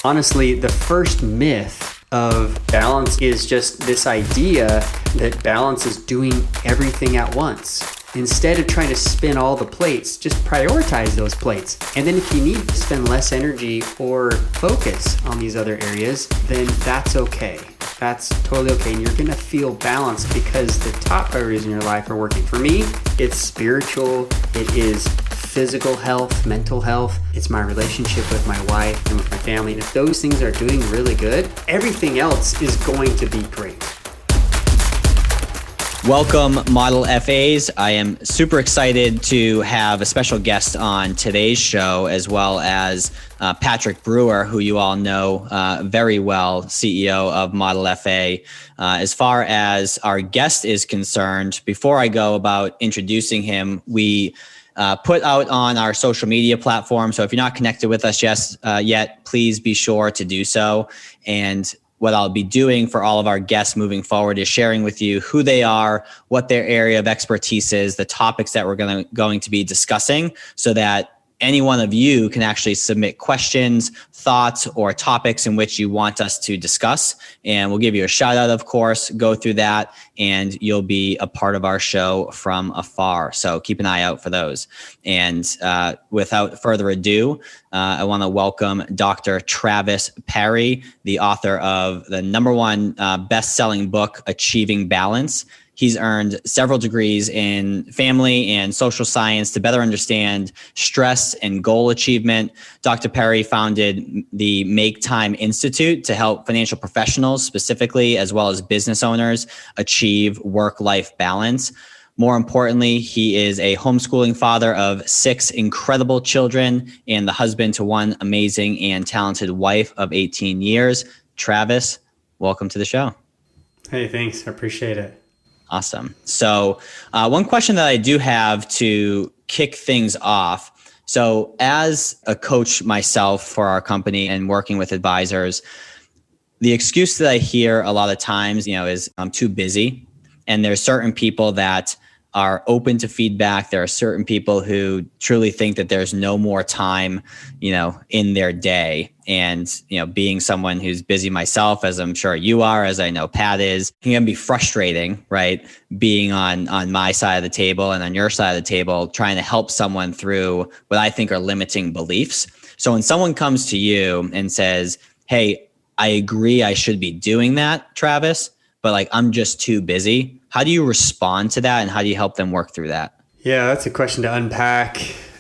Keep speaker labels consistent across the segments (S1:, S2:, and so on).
S1: Honestly, the first myth of balance is just this idea that balance is doing everything at once. Instead of trying to spin all the plates, just prioritize those plates. And then if you need to spend less energy or focus on these other areas, then that's okay. That's totally okay. And you're going to feel balanced because the top priorities in your life are working. For me, it's spiritual. It is physical health, mental health. It's my relationship with my wife and with my family. And if those things are doing really good, everything else is going to be great.
S2: Welcome, Model FAs. I am super excited to have a special guest on today's show, as well as Patrick Brewer, who you all know very well, CEO of Model FA. As far as our guest is concerned, before I go about introducing him, we put out on our social media platform. So if you're not connected with us yet, please be sure to do so. And what I'll be doing for all of our guests moving forward is sharing with you who they are, what their area of expertise is, the topics that we're going to be discussing, so that any one of you can actually submit questions, thoughts, or topics in which you want us to discuss. And we'll give you a shout out, of course, go through that, and you'll be a part of our show from afar. So keep an eye out for those. And without further ado, I want to welcome Dr. Travis Parry, the author of the #1 best-selling book, Achieving Balance. He's earned several degrees in family and social science to better understand stress and goal achievement. Dr. Parry founded the Make Time Institute to help financial professionals specifically, as well as business owners, achieve work-life balance. More importantly, he is a homeschooling father of 6 incredible children and the husband to one amazing and talented wife of 18 years. Travis, welcome to the show.
S1: Hey, thanks. I appreciate it.
S2: Awesome. So one question that I do have to kick things off. So as a coach myself for our company and working with advisors, the excuse that I hear a lot of times, is I'm too busy. And there's certain people that are open to feedback. There are certain people who truly think that there's no more time, in their day. And, being someone who's busy myself, as I'm sure you are, as I know Pat is, it can be frustrating, right? Being on my side of the table and on your side of the table, trying to help someone through what I think are limiting beliefs. So when someone comes to you and says, hey, I agree I should be doing that, Travis, but I'm just too busy. How do you respond to that, and how do you help them work through that?
S1: Yeah, that's a question to unpack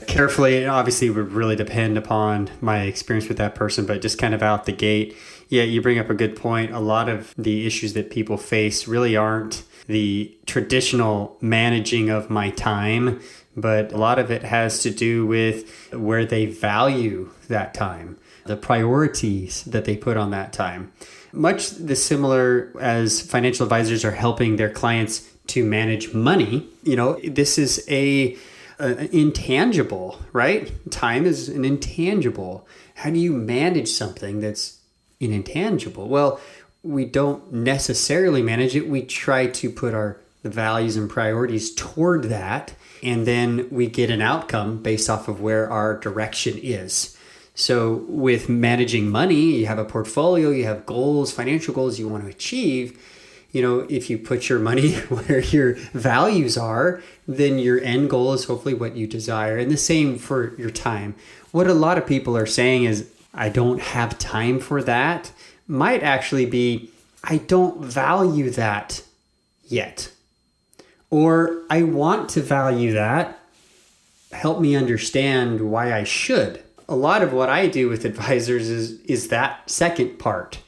S1: carefully. And obviously, it would really depend upon my experience with that person, but just kind of out the gate. Yeah, you bring up a good point. A lot of the issues that people face really aren't the traditional managing of my time, but a lot of it has to do with where they value that time, the priorities that they put on that time. Much the similar as financial advisors are helping their clients to manage money. This is an intangible, right? Time is an intangible. How do you manage something that's an intangible? Well, we don't necessarily manage it. We try to put our values and priorities toward that, and then we get an outcome based off of where our direction is. So with managing money, you have a portfolio, you have goals, financial goals you want to achieve. If you put your money where your values are, then your end goal is hopefully what you desire. And the same for your time. What a lot of people are saying is, I don't have time for that, might actually be, I don't value that yet. Or I want to value that. Help me understand why I should. A lot of what I do with advisors is that second part.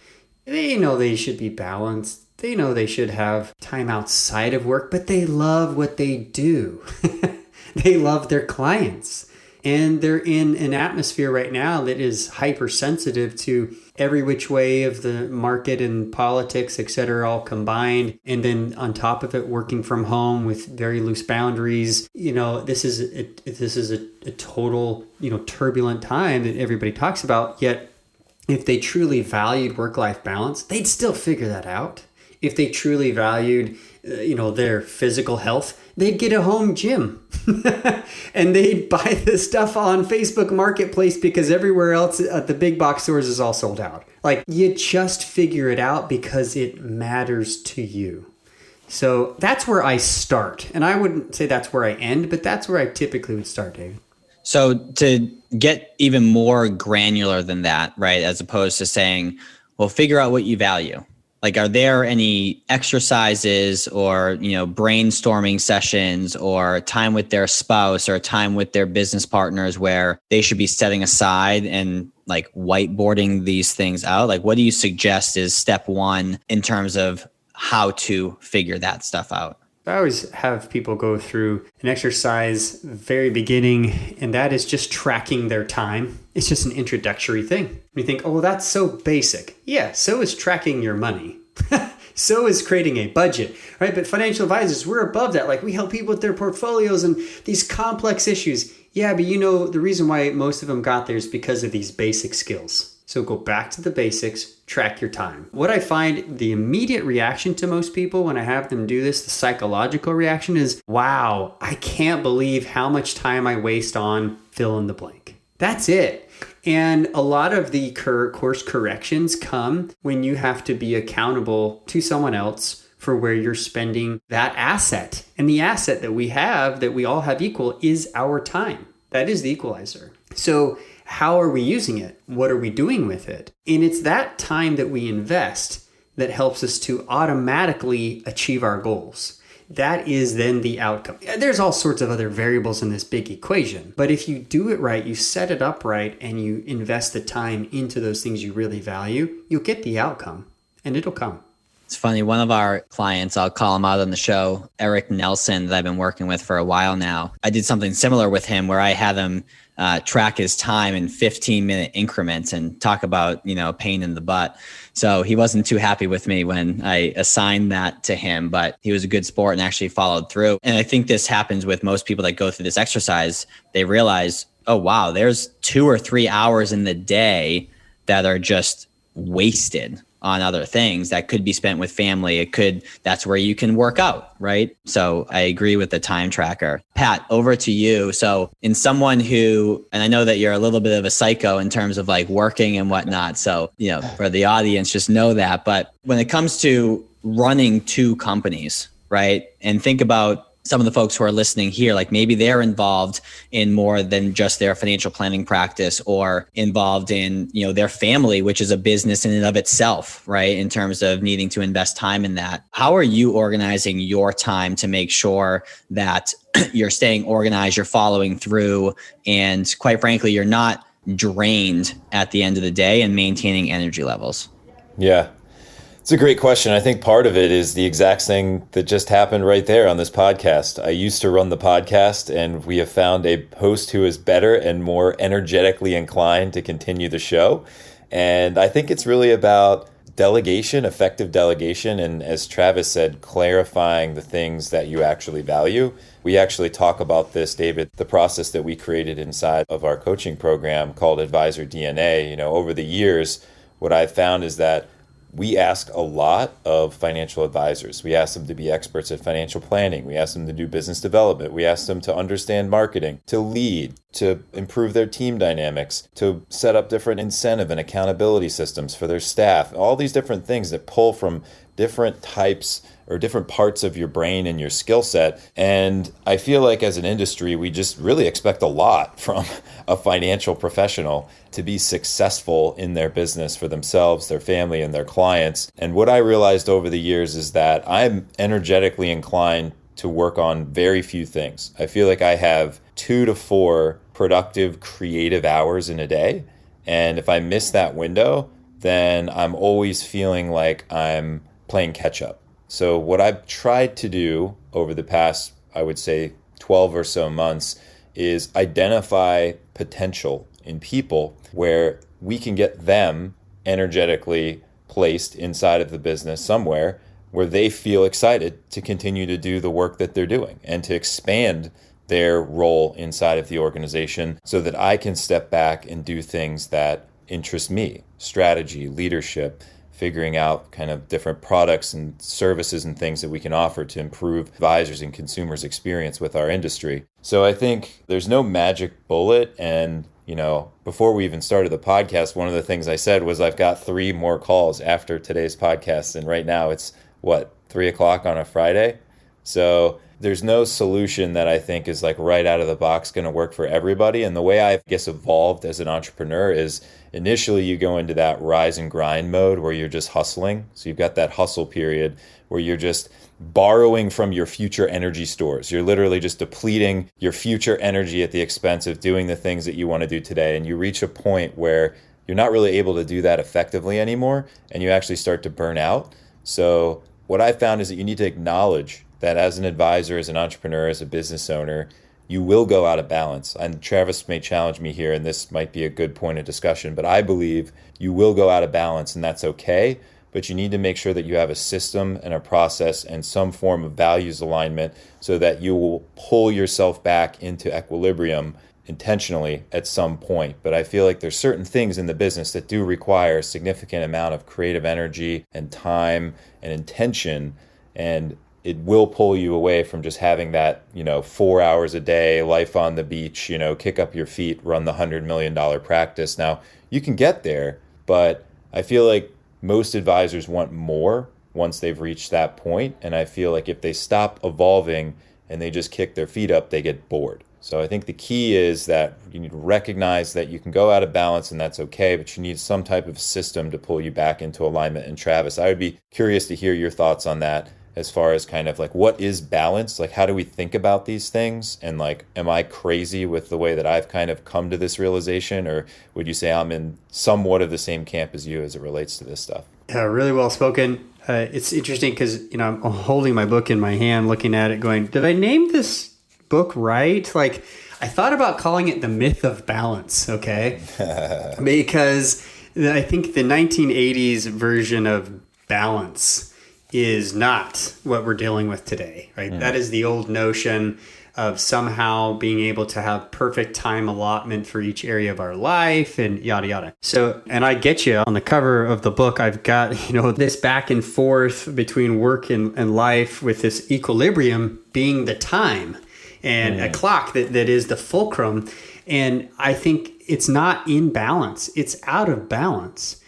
S1: They know they should be balanced. They know they should have time outside of work, but they love what they do. They love their clients. And they're in an atmosphere right now that is hypersensitive to every which way of the market and politics, et cetera, all combined. And then on top of it, working from home with very loose boundaries. This is a total, turbulent time that everybody talks about. Yet, if they truly valued work-life balance, they'd still figure that out. If they truly valued, their physical health, they'd get a home gym and they'd buy the stuff on Facebook Marketplace because everywhere else at the big box stores is all sold out. Like, you just figure it out because it matters to you. So that's where I start. And I wouldn't say that's where I end, but that's where I typically would start, David.
S2: So to get even more granular than that, right, as opposed to saying, well, figure out what you value. Like, are there any exercises or, brainstorming sessions or time with their spouse or time with their business partners where they should be setting aside and like whiteboarding these things out? Like, what do you suggest is step one in terms of how to figure that stuff out?
S1: I always have people go through an exercise very beginning, and that is just tracking their time. It's just an introductory thing. You think, oh, that's so basic. Yeah, so is tracking your money. So is creating a budget, right? But financial advisors, we're above that. Like, we help people with their portfolios and these complex issues. Yeah, but the reason why most of them got there is because of these basic skills. So go back to the basics, track your time. What I find the immediate reaction to most people when I have them do this, the psychological reaction is, wow, I can't believe how much time I waste on fill in the blank. That's it. And a lot of the course corrections come when you have to be accountable to someone else for where you're spending that asset. And the asset that we all have equal, is our time. That is the equalizer. So how are we using it? What are we doing with it? And it's that time that we invest that helps us to automatically achieve our goals. That is then the outcome. There's all sorts of other variables in this big equation, but if you do it right, you set it up right, and you invest the time into those things you really value, you'll get the outcome, and it'll come.
S2: It's funny, one of our clients, I'll call him out on the show, Eric Nelson, that I've been working with for a while now. I did something similar with him where I had him track his time in 15-minute increments, and talk about, pain in the butt. So he wasn't too happy with me when I assigned that to him, but he was a good sport and actually followed through. And I think this happens with most people that go through this exercise. They realize, oh, wow, there's 2 or 3 hours in the day that are just wasted on other things that could be spent with family. That's where you can work out, right? So I agree with the time tracker. Pat, over to you. So in someone who, and I know that you're a little bit of a psycho in terms of like working and whatnot. So, for the audience, just know that. But when it comes to running 2 companies, right? And think about some of the folks who are listening here, like maybe they're involved in more than just their financial planning practice, or involved in, their family, which is a business in and of itself, right? In terms of needing to invest time in that. How are you organizing your time to make sure that you're staying organized, you're following through, and quite frankly, you're not drained at the end of the day, and maintaining energy levels?
S3: Yeah. It's a great question. I think part of it is the exact thing that just happened right there on this podcast. I used to run the podcast, and we have found a host who is better and more energetically inclined to continue the show. And I think it's really about delegation, effective delegation, and as Travis said, clarifying the things that you actually value. We actually talk about this, David, the process that we created inside of our coaching program called Advisor DNA. Over the years, what I've found is that we ask a lot of financial advisors. We ask them to be experts at financial planning. We ask them to do business development. We ask them to understand marketing, to lead, to improve their team dynamics, to set up different incentive and accountability systems for their staff. All these different things that pull from different types or different parts of your brain and your skill set. And I feel like as an industry, we just really expect a lot from a financial professional to be successful in their business for themselves, their family, and their clients. And what I realized over the years is that I'm energetically inclined to work on very few things. I feel like I have 2 to 4 productive, creative hours in a day. And if I miss that window, then I'm always feeling like I'm playing catch up. So what I've tried to do over the past, I would say 12 or so months, is identify potential in people where we can get them energetically placed inside of the business somewhere where they feel excited to continue to do the work that they're doing and to expand their role inside of the organization so that I can step back and do things that interest me: strategy, leadership, figuring out kind of different products and services and things that we can offer to improve advisors and consumers' experience with our industry. So I think there's no magic bullet. And, before we even started the podcast, one of the things I said was I've got 3 more calls after today's podcast. And right now it's 3:00 on a Friday. So there's no solution that I think is like right out of the box going to work for everybody. And the way I guess evolved as an entrepreneur is initially you go into that rise and grind mode where you're just hustling. So you've got that hustle period where you're just borrowing from your future energy stores. You're literally just depleting your future energy at the expense of doing the things that you want to do today. And you reach a point where you're not really able to do that effectively anymore, and you actually start to burn out. So what I found is that you need to acknowledge that as an advisor, as an entrepreneur, as a business owner, you will go out of balance. And Travis may challenge me here, and this might be a good point of discussion, but I believe you will go out of balance, and that's okay. But you need to make sure that you have a system and a process and some form of values alignment so that you will pull yourself back into equilibrium intentionally at some point. But I feel like there's certain things in the business that do require a significant amount of creative energy and time and intention, and it will pull you away from just having that, 4 hours a day, life on the beach, kick up your feet, run the $100 million practice. Now, you can get there, but I feel like most advisors want more once they've reached that point. And I feel like if they stop evolving and they just kick their feet up, they get bored. So I think the key is that you need to recognize that you can go out of balance and that's okay, but you need some type of system to pull you back into alignment. And Travis, I would be curious to hear your thoughts on that as far as kind of like what is balance? Like how do we think about these things? And like, am I crazy with the way that I've kind of come to this realization? Or would you say I'm in somewhat of the same camp as you as it relates to this stuff?
S1: Yeah, really well spoken. It's interesting because, I'm holding my book in my hand, looking at it going, did I name this book right? Like I thought about calling it The Myth of Balance. Okay. Because I think the 1980s version of balance is not what we're dealing with today, right? That is the old notion of somehow being able to have perfect time allotment for each area of our life and yada, yada. So, and I get you on the cover of the book, I've got, this back and forth between work and life with this equilibrium being the time and a clock that is the fulcrum. And I think it's not in balance. It's out of balance.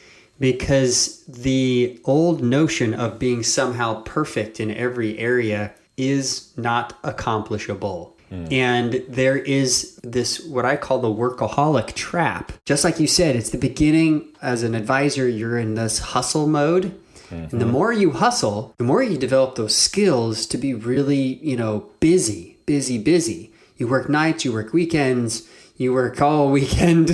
S1: Because the old notion of being somehow perfect in every area is not accomplishable. And there is this, what I call the workaholic trap. Just like you said, it's the beginning. As an advisor, you're in this hustle mode. And the more you hustle, the more you develop those skills to be really, busy. You work nights, you work weekends, you work all weekend,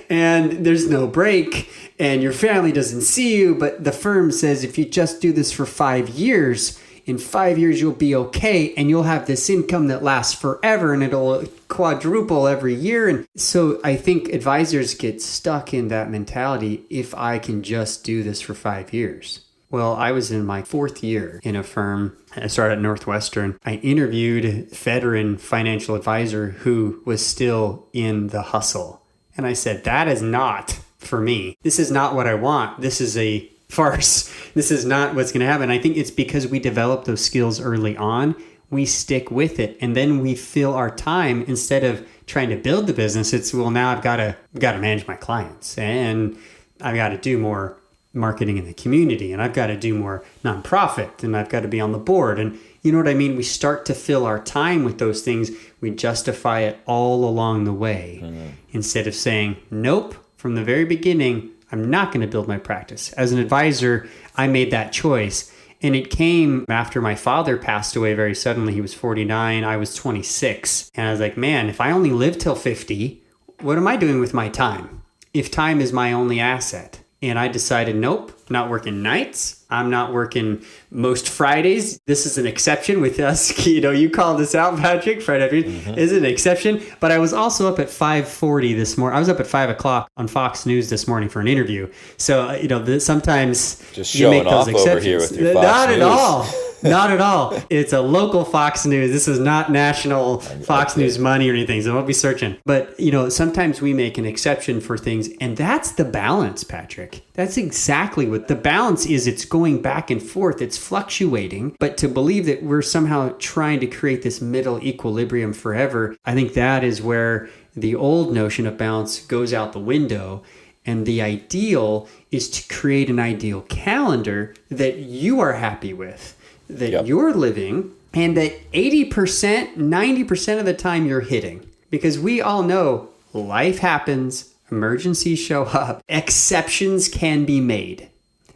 S1: and there's no break, and your family doesn't see you, but the firm says if you just do this for 5 years, in 5 years you'll be okay, and you'll have this income that lasts forever, and it'll quadruple every year. And so I think advisors get stuck in that mentality, if I can just do this for 5 years. Well, I was in my 4th year in a firm. I started at Northwestern. I interviewed a veteran financial advisor who was still in the hustle. And I said, that is not for me. This is not what I want. This is a farce. This is not what's going to happen. I think it's because we develop those skills early on. We stick with it. And then we fill our time instead of trying to build the business. It's, well, now I've got to manage my clients, and I've got to do more marketing in the community, and I've got to do more nonprofit, and I've got to be on the board. And you know what I mean? We start to fill our time with those things. We justify it all along the way instead of saying, nope, from the very beginning, I'm not going to build my practice. As an advisor, I made that choice. And it came after my father passed away very suddenly. He was 49. I was 26. And I was like, man, if I only live till 50, what am I doing with my time? If time is my only asset. And I decided, nope, not working nights. I'm not working most Fridays. This is an exception with us. You called this out, Patrick. Friday is an exception. But I was also up at 5:40 this morning. I was up at 5 o'clock on Fox News this morning for an interview. So, sometimes
S3: just
S1: you make
S3: showing
S1: those
S3: off
S1: exceptions.
S3: over here with your Fox
S1: Not
S3: News.
S1: at all. Not at all. It's a local Fox News. This is not national Fox News money or anything, so don't be searching. But, sometimes we make an exception for things, and that's the balance, Patrick. That's exactly what the balance is. It's going back and forth. It's fluctuating. But to believe that we're somehow trying to create this middle equilibrium forever, I think that is where the old notion of balance goes out the window. And the ideal is to create an ideal calendar that you are happy with, that you're living, and that 80%, 90% of the time you're hitting. Because we all know life happens, emergencies show up, exceptions can be made.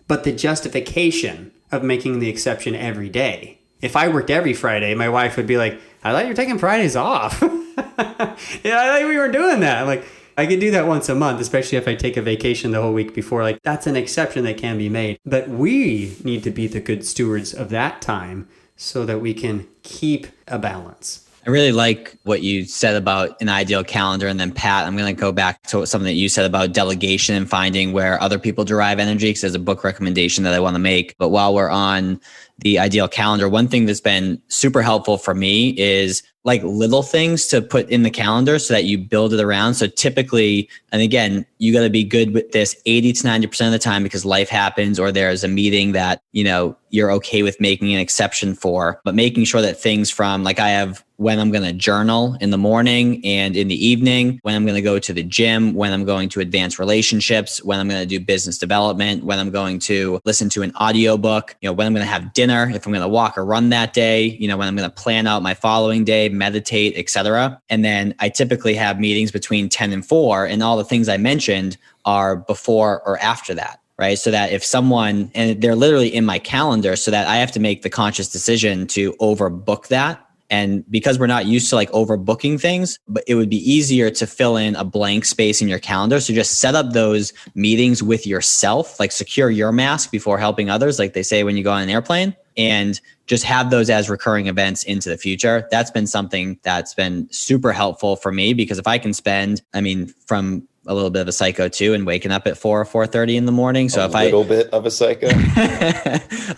S1: But the justification of making the exception every day. If I worked every Friday, my wife would be like, I thought you were taking Fridays off. Yeah, I thought we were doing that. I'm like, I could do that once a month, especially if I take a vacation the whole week before. Like, that's an exception that can be made. But we need to be the good stewards of that time so that we can keep a balance.
S2: I really like what you said about an ideal calendar. And then, Pat, I'm going to go back to something that you said about delegation and finding where other people derive energy, because there's a book recommendation that I want to make. But while we're on the ideal calendar, one thing that's been super helpful for me is like little things to put in the calendar so that you build it around. So typically, and again, you got to be good with this 80 to 90% of the time because life happens or there's a meeting that, you're okay with making an exception for, but making sure that things from like I have when I'm going to journal in the morning and in the evening, when I'm going to go to the gym, when I'm going to advance relationships, when I'm going to do business development, when I'm going to listen to an audiobook, when I'm going to have dinner, if I'm going to walk or run that day, when I'm going to plan out my following day, meditate, etc. And then I typically have meetings between 10 and 4, and all the things I mentioned are before or after that. Right. So that if someone, and they're literally in my calendar, so that I have to make the conscious decision to overbook that. And because we're not used to like overbooking things, but it would be easier to fill in a blank space in your calendar. So just set up those meetings with yourself, like secure your mask before helping others, like they say when you go on an airplane, and just have those as recurring events into the future. That's been something that's been super helpful for me, because if I can spend, from a little bit of a psycho too, and waking up at 4 or 4:30 in the morning. So if I a little
S3: bit of a psycho,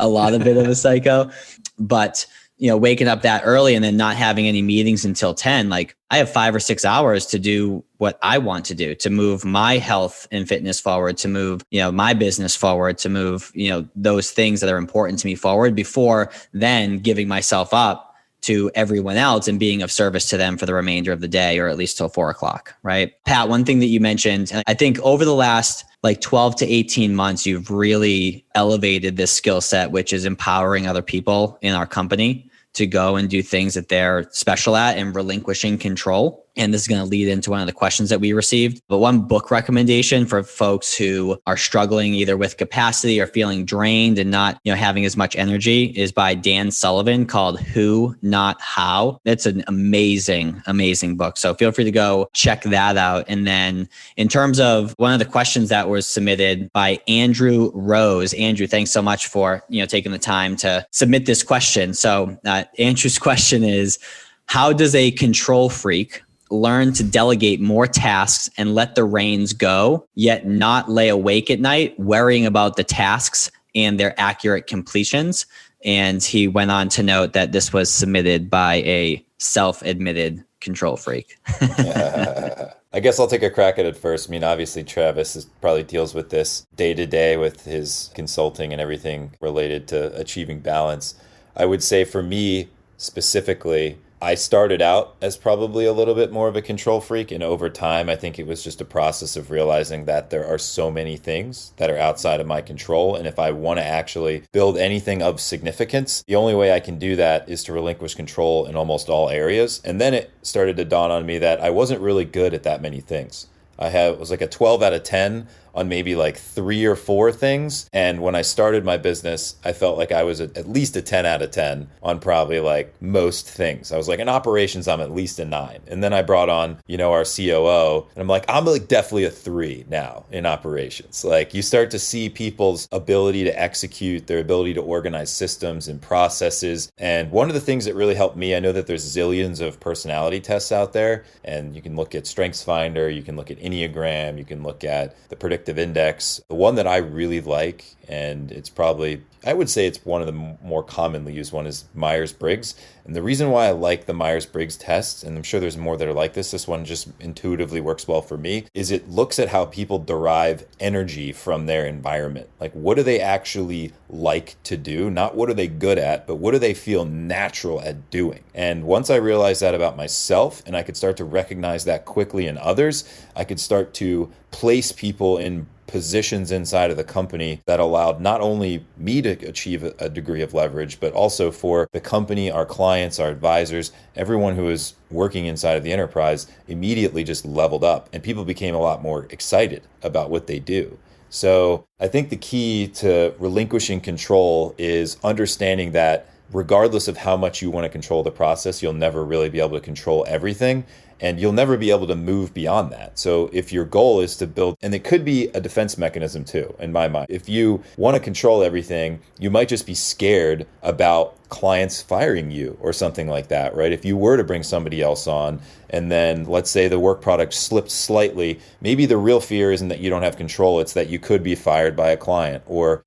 S2: a lot of bit of a psycho, but waking up that early and then not having any meetings until 10, like I have 5 or 6 hours to do what I want to do, to move my health and fitness forward, to move, my business forward, to move, those things that are important to me forward, before then giving myself up to everyone else and being of service to them for the remainder of the day, or at least till 4 o'clock, right? Pat, one thing that you mentioned, I think over the last like 12 to 18 months, you've really elevated this skill set, which is empowering other people in our company to go and do things that they're special at and relinquishing control. And this is going to lead into one of the questions that we received. But one book recommendation for folks who are struggling either with capacity or feeling drained and not, having as much energy is by Dan Sullivan, called Who, Not How. It's an amazing, amazing book. So feel free to go check that out. And then in terms of one of the questions that was submitted by Andrew Rose, Andrew, thanks so much for, taking the time to submit this question. So Andrew's question is, how does a control freak learn to delegate more tasks and let the reins go, yet not lay awake at night worrying about the tasks and their accurate completions? And he went on to note that this was submitted by a self-admitted control freak.
S3: I guess I'll take a crack at it first. Obviously, Travis probably deals with this day to day with his consulting and everything related to achieving balance. I would say for me specifically, I started out as probably a little bit more of a control freak, and over time, I think it was just a process of realizing that there are so many things that are outside of my control, and if I want to actually build anything of significance, the only way I can do that is to relinquish control in almost all areas. And then it started to dawn on me that I wasn't really good at that many things. It was like a 12 out of 10 on maybe like 3 or 4 things. And when I started my business, I felt like I was at least a 10 out of 10 on probably like most things. I was like, in operations, I'm at least a 9. And then I brought on, our COO, and I'm like, I'm like definitely a 3 now in operations. Like, you start to see people's ability to execute, their ability to organize systems and processes. And one of the things that really helped me, I know that there's zillions of personality tests out there, and you can look at StrengthsFinder, you can look at Enneagram, you can look at the predictive index. The one that I really like, and it's probably, I would say it's one of the more commonly used one, is Myers-Briggs. And the reason why I like the Myers-Briggs test, and I'm sure there's more that are like this one just intuitively works well for me, is it looks at how people derive energy from their environment. Like, what do they actually like to do? Not what are they good at, but what do they feel natural at doing? And once I realized that about myself, and I could start to recognize that quickly in others, I could start to place people in positions inside of the company that allowed not only me to achieve a degree of leverage, but also for the company, our clients, our advisors, everyone who is working inside of the enterprise immediately just leveled up, and people became a lot more excited about what they do. So I think the key to relinquishing control is understanding that regardless of how much you want to control the process, you'll never really be able to control everything. And you'll never be able to move beyond that. So if your goal is to build, and it could be a defense mechanism too, in my mind. If you want to control everything, you might just be scared about clients firing you or something like that, right? If you were to bring somebody else on and then let's say the work product slipped slightly, maybe the real fear isn't that you don't have control, it's that you could be fired by a client or,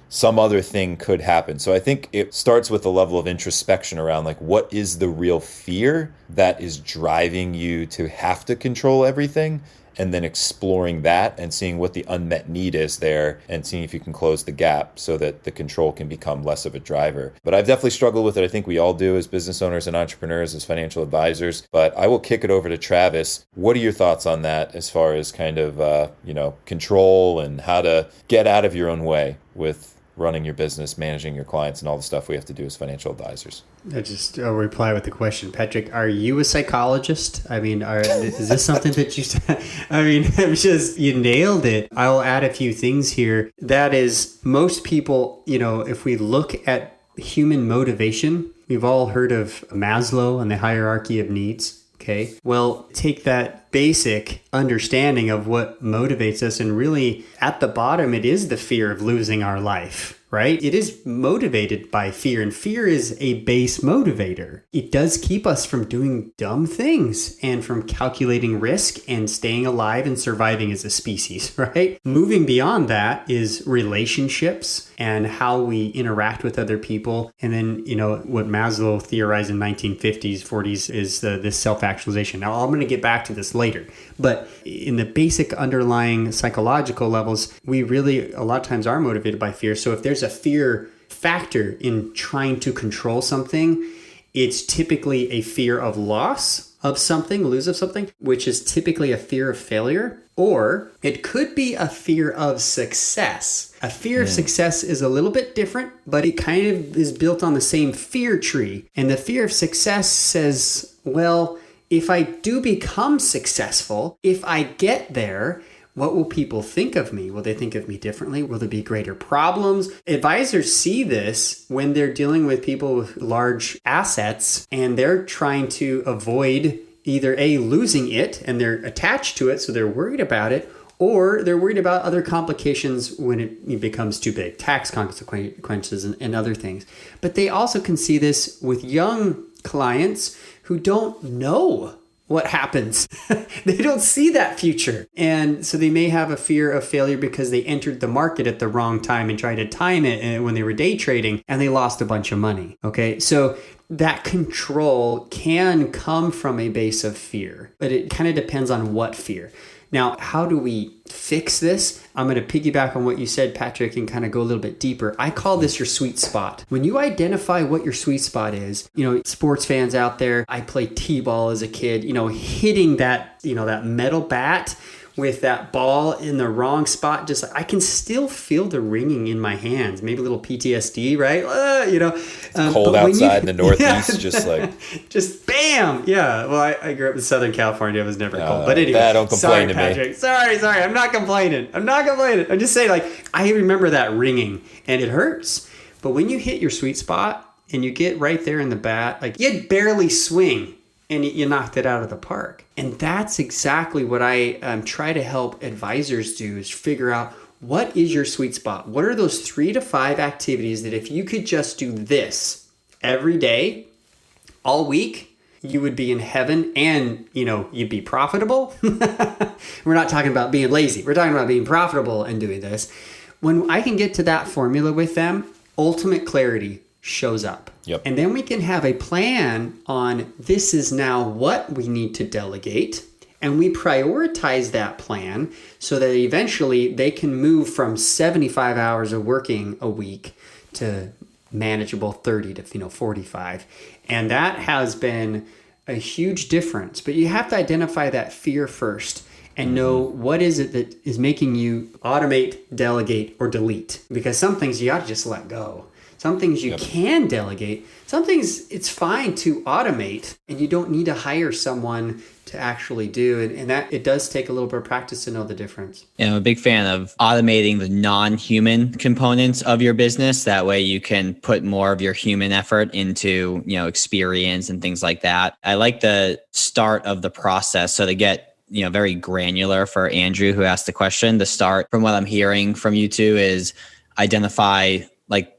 S3: some other thing could happen. So I think it starts with a level of introspection around like, what is the real fear that is driving you to have to control everything? And then exploring that and seeing what the unmet need is there and seeing if you can close the gap so that the control can become less of a driver. But I've definitely struggled with it. I think we all do as business owners and entrepreneurs, as financial advisors. But I will kick it over to Travis. What are your thoughts on that as far as kind of, control and how to get out of your own way with running your business, managing your clients, and all the stuff we have to do as financial advisors?
S1: I just reply with the question, Patrick, are you a psychologist? I mean, is this something that you, you nailed it. I'll add a few things here. That is, most people, if we look at human motivation, we've all heard of Maslow and the hierarchy of needs. Okay. Well, take that basic understanding of what motivates us, and really at the bottom, it is the fear of losing our life, right? It is motivated by fear, and fear is a base motivator. It does keep us from doing dumb things and from calculating risk and staying alive and surviving as a species, right? Moving beyond that is relationships and how we interact with other people. And then, what Maslow theorized in 1950s, 40s is this self-actualization. Now, I'm going to get back to this later, but in the basic underlying psychological levels, we really a lot of times are motivated by fear. So if there's a fear factor in trying to control something, it's typically a fear of loss of something, lose of something, which is typically a fear of failure, or it could be a fear of success. A fear of success is a little bit different, but it kind of is built on the same fear tree. And the fear of success says, well, if I do become successful, if I get there, what will people think of me? Will they think of me differently? Will there be greater problems? Advisors see this when they're dealing with people with large assets and they're trying to avoid either losing it and they're attached to it, so they're worried about it, or they're worried about other complications when it becomes too big, tax consequences and other things. But they also can see this with young clients who don't know what happens. They don't see that future. And so they may have a fear of failure because they entered the market at the wrong time and tried to time it when they were day trading and they lost a bunch of money. Okay. So that control can come from a base of fear, but it kind of depends on what fear. Now, how do we fix this? I'm going to piggyback on what you said, Patrick, and kind of go a little bit deeper. I call this your sweet spot. When you identify what your sweet spot is, sports fans out there, I played t-ball as a kid, hitting that, that metal bat with that ball in the wrong spot, just I can still feel the ringing in my hands. Maybe a little PTSD, right?
S3: It's cold outside in the Northeast,
S1: just bam. Yeah. Well, I grew up in Southern California. It was never cold. But anyway,
S3: don't complain to
S1: Patrick.
S3: me.
S1: Sorry. I'm not complaining. I'm just saying, I remember that ringing, and it hurts. But when you hit your sweet spot and you get right there in the bat, you'd barely swing, and you knocked it out of the park. And that's exactly what I try to help advisors do, is figure out what is your sweet spot. What are those 3 to 5 activities that if you could just do this every day, all week, you would be in heaven and, you'd be profitable. We're not talking about being lazy. We're talking about being profitable and doing this. When I can get to that formula with them, ultimate clarity shows up.
S3: Yep.
S1: And then we can have a plan on this is now what we need to delegate. And we prioritize that plan so that eventually they can move from 75 hours of working a week to manageable 30 to 45. And that has been a huge difference. But you have to identify that fear first and know what is it that is making you automate, delegate, or delete. Because some things you got to just let go. Some things you can delegate. Some things it's fine to automate, and you don't need to hire someone to actually do it. And that it does take a little bit of practice to know the difference.
S2: I'm a big fan of automating the non-human components of your business. That way you can put more of your human effort into, experience and things like that. I like the start of the process. So to get, very granular for Andrew, who asked the question, the start from what I'm hearing from you two is identify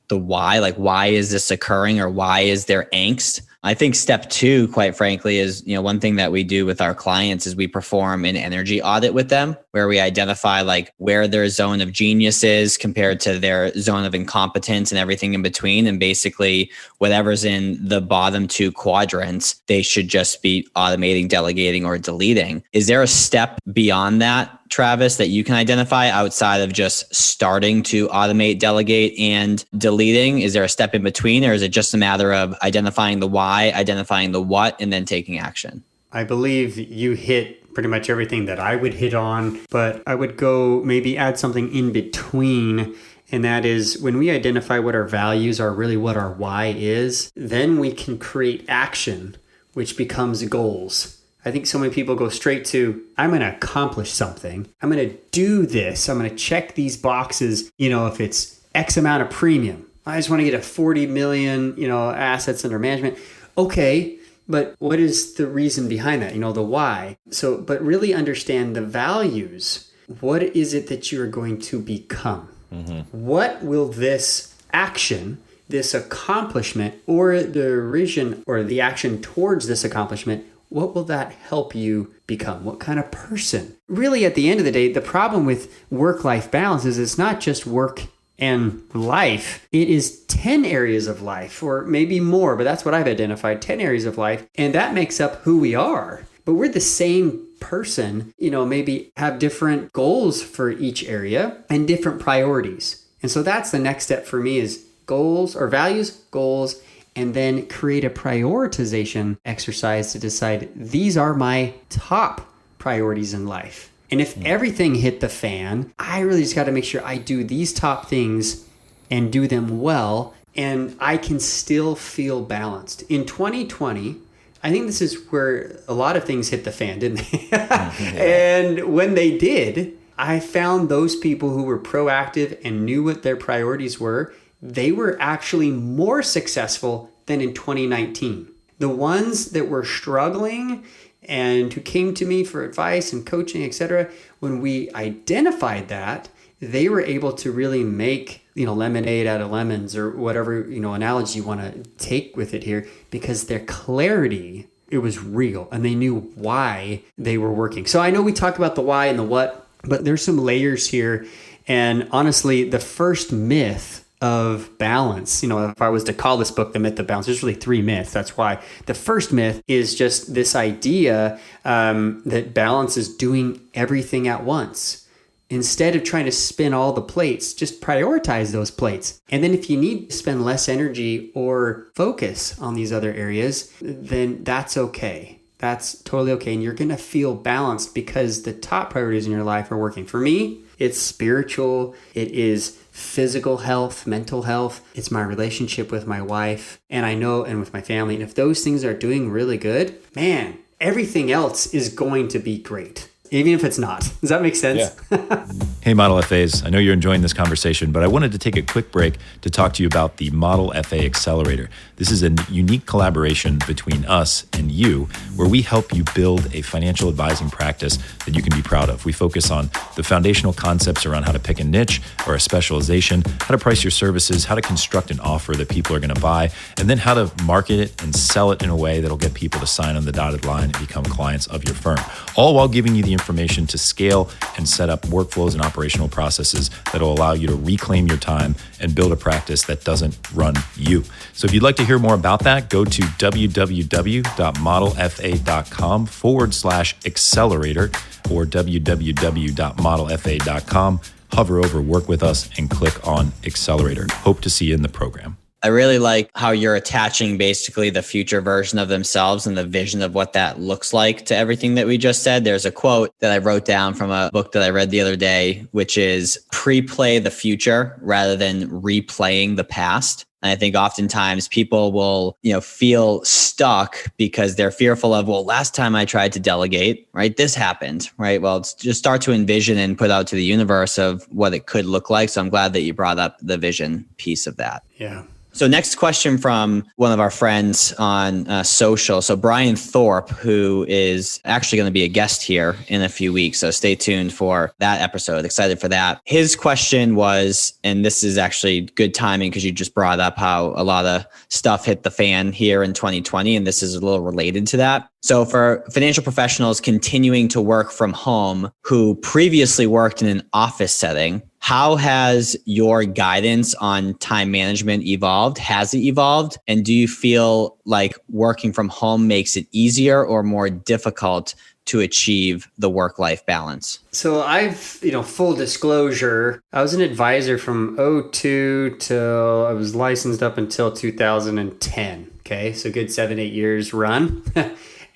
S2: the why is this occurring, or why is there angst? I think step 2, quite frankly, is, one thing that we do with our clients is we perform an energy audit with them where we identify where their zone of genius is compared to their zone of incompetence and everything in between. And basically whatever's in the bottom 2 quadrants, they should just be automating, delegating, or deleting. Is there a step beyond that, Travis, that you can identify outside of just starting to automate, delegate, and deleting? Is there a step in between, or is it just a matter of identifying the why, identifying the what, and then taking action?
S1: I believe you hit pretty much everything that I would hit on, but I would go maybe add something in between. And that is when we identify what our values are, really what our why is, then we can create action, which becomes goals. I think so many people go straight to, I'm going to accomplish something. I'm going to do this. I'm going to check these boxes. If it's X amount of premium, I just want to get a 40 million, assets under management. Okay. But what is the reason behind that? The why. So, but really understand the values. What is it that you're going to become? Mm-hmm. What will this action, this accomplishment, or the vision or the action towards this accomplishment, what will that help you become? What kind of person? Really, at the end of the day, the problem with work-life balance is it's not just work and life. It is 10 areas of life, or maybe more, but that's what I've identified, 10 areas of life. And that makes up who we are. But we're the same person, maybe have different goals for each area and different priorities. And so that's the next step for me is goals or values, goals, and then create a prioritization exercise to decide these are my top priorities in life. And if everything hit the fan, I really just got to make sure I do these top things and do them well, and I can still feel balanced. In 2020, I think this is where a lot of things hit the fan, didn't they? And when they did, I found those people who were proactive and knew what their priorities were, they were actually more successful than in 2019. The ones that were struggling and who came to me for advice and coaching, etc., when we identified that, they were able to really make, lemonade out of lemons, or whatever, analogy you want to take with it here, because their clarity, it was real, and they knew why they were working. So I know we talked about the why and the what, but there's some layers here. And honestly, the first myth of balance, if I was to call this book The Myth of Balance, there's really 3 myths. That's why. The first myth is just this idea that balance is doing everything at once. Instead of trying to spin all the plates, just prioritize those plates. And then if you need to spend less energy or focus on these other areas, then that's okay. That's totally okay. And you're going to feel balanced because the top priorities in your life are working. For me, it's spiritual. It is physical health, mental health. It's my relationship with my wife, and with my family. And if those things are doing really good, man, everything else is going to be great, even if it's not. Does that make sense?
S3: Yeah. Hey, Model FAs. I know you're enjoying this conversation, but I wanted to take a quick break to talk to you about the Model FA Accelerator. This is a unique collaboration between us and you, where we help you build a financial advising practice that you can be proud of. We focus on the foundational concepts around how to pick a niche or a specialization, how to price your services, how to construct an offer that people are going to buy, and then how to market it and sell it in a way that'll get people to sign on the dotted line and become clients of your firm, all while giving you the information to scale and set up workflows and operational processes that will allow you to reclaim your time and build a practice that doesn't run you. So if you'd like to hear more about that, go to www.modelfa.com/accelerator or www.modelfa.com. Hover over, work with us, and click on Accelerator. Hope to see you in the program.
S2: I really like how you're attaching basically the future version of themselves and the vision of what that looks like to everything that we just said. There's a quote that I wrote down from a book that I read the other day, which is pre-play the future rather than replaying the past. And I think oftentimes people will, feel stuck because they're fearful of, well, last time I tried to delegate, right, this happened, right? Well, it's just start to envision and put out to the universe of what it could look like. So I'm glad that you brought up the vision piece of that.
S1: Yeah.
S2: So next question from one of our friends on social. So Brian Thorpe, who is actually going to be a guest here in a few weeks. So stay tuned for that episode. Excited for that. His question was, and this is actually good timing because you just brought up how a lot of stuff hit the fan here in 2020. And this is a little related to that. So for financial professionals continuing to work from home who previously worked in an office setting, how has your guidance on time management evolved? Has it evolved? And do you feel like working from home makes it easier or more difficult to achieve the work-life balance?
S1: So I've, full disclosure, I was an advisor from '02 till I was licensed up until 2010. Okay. So good 7-8 years run.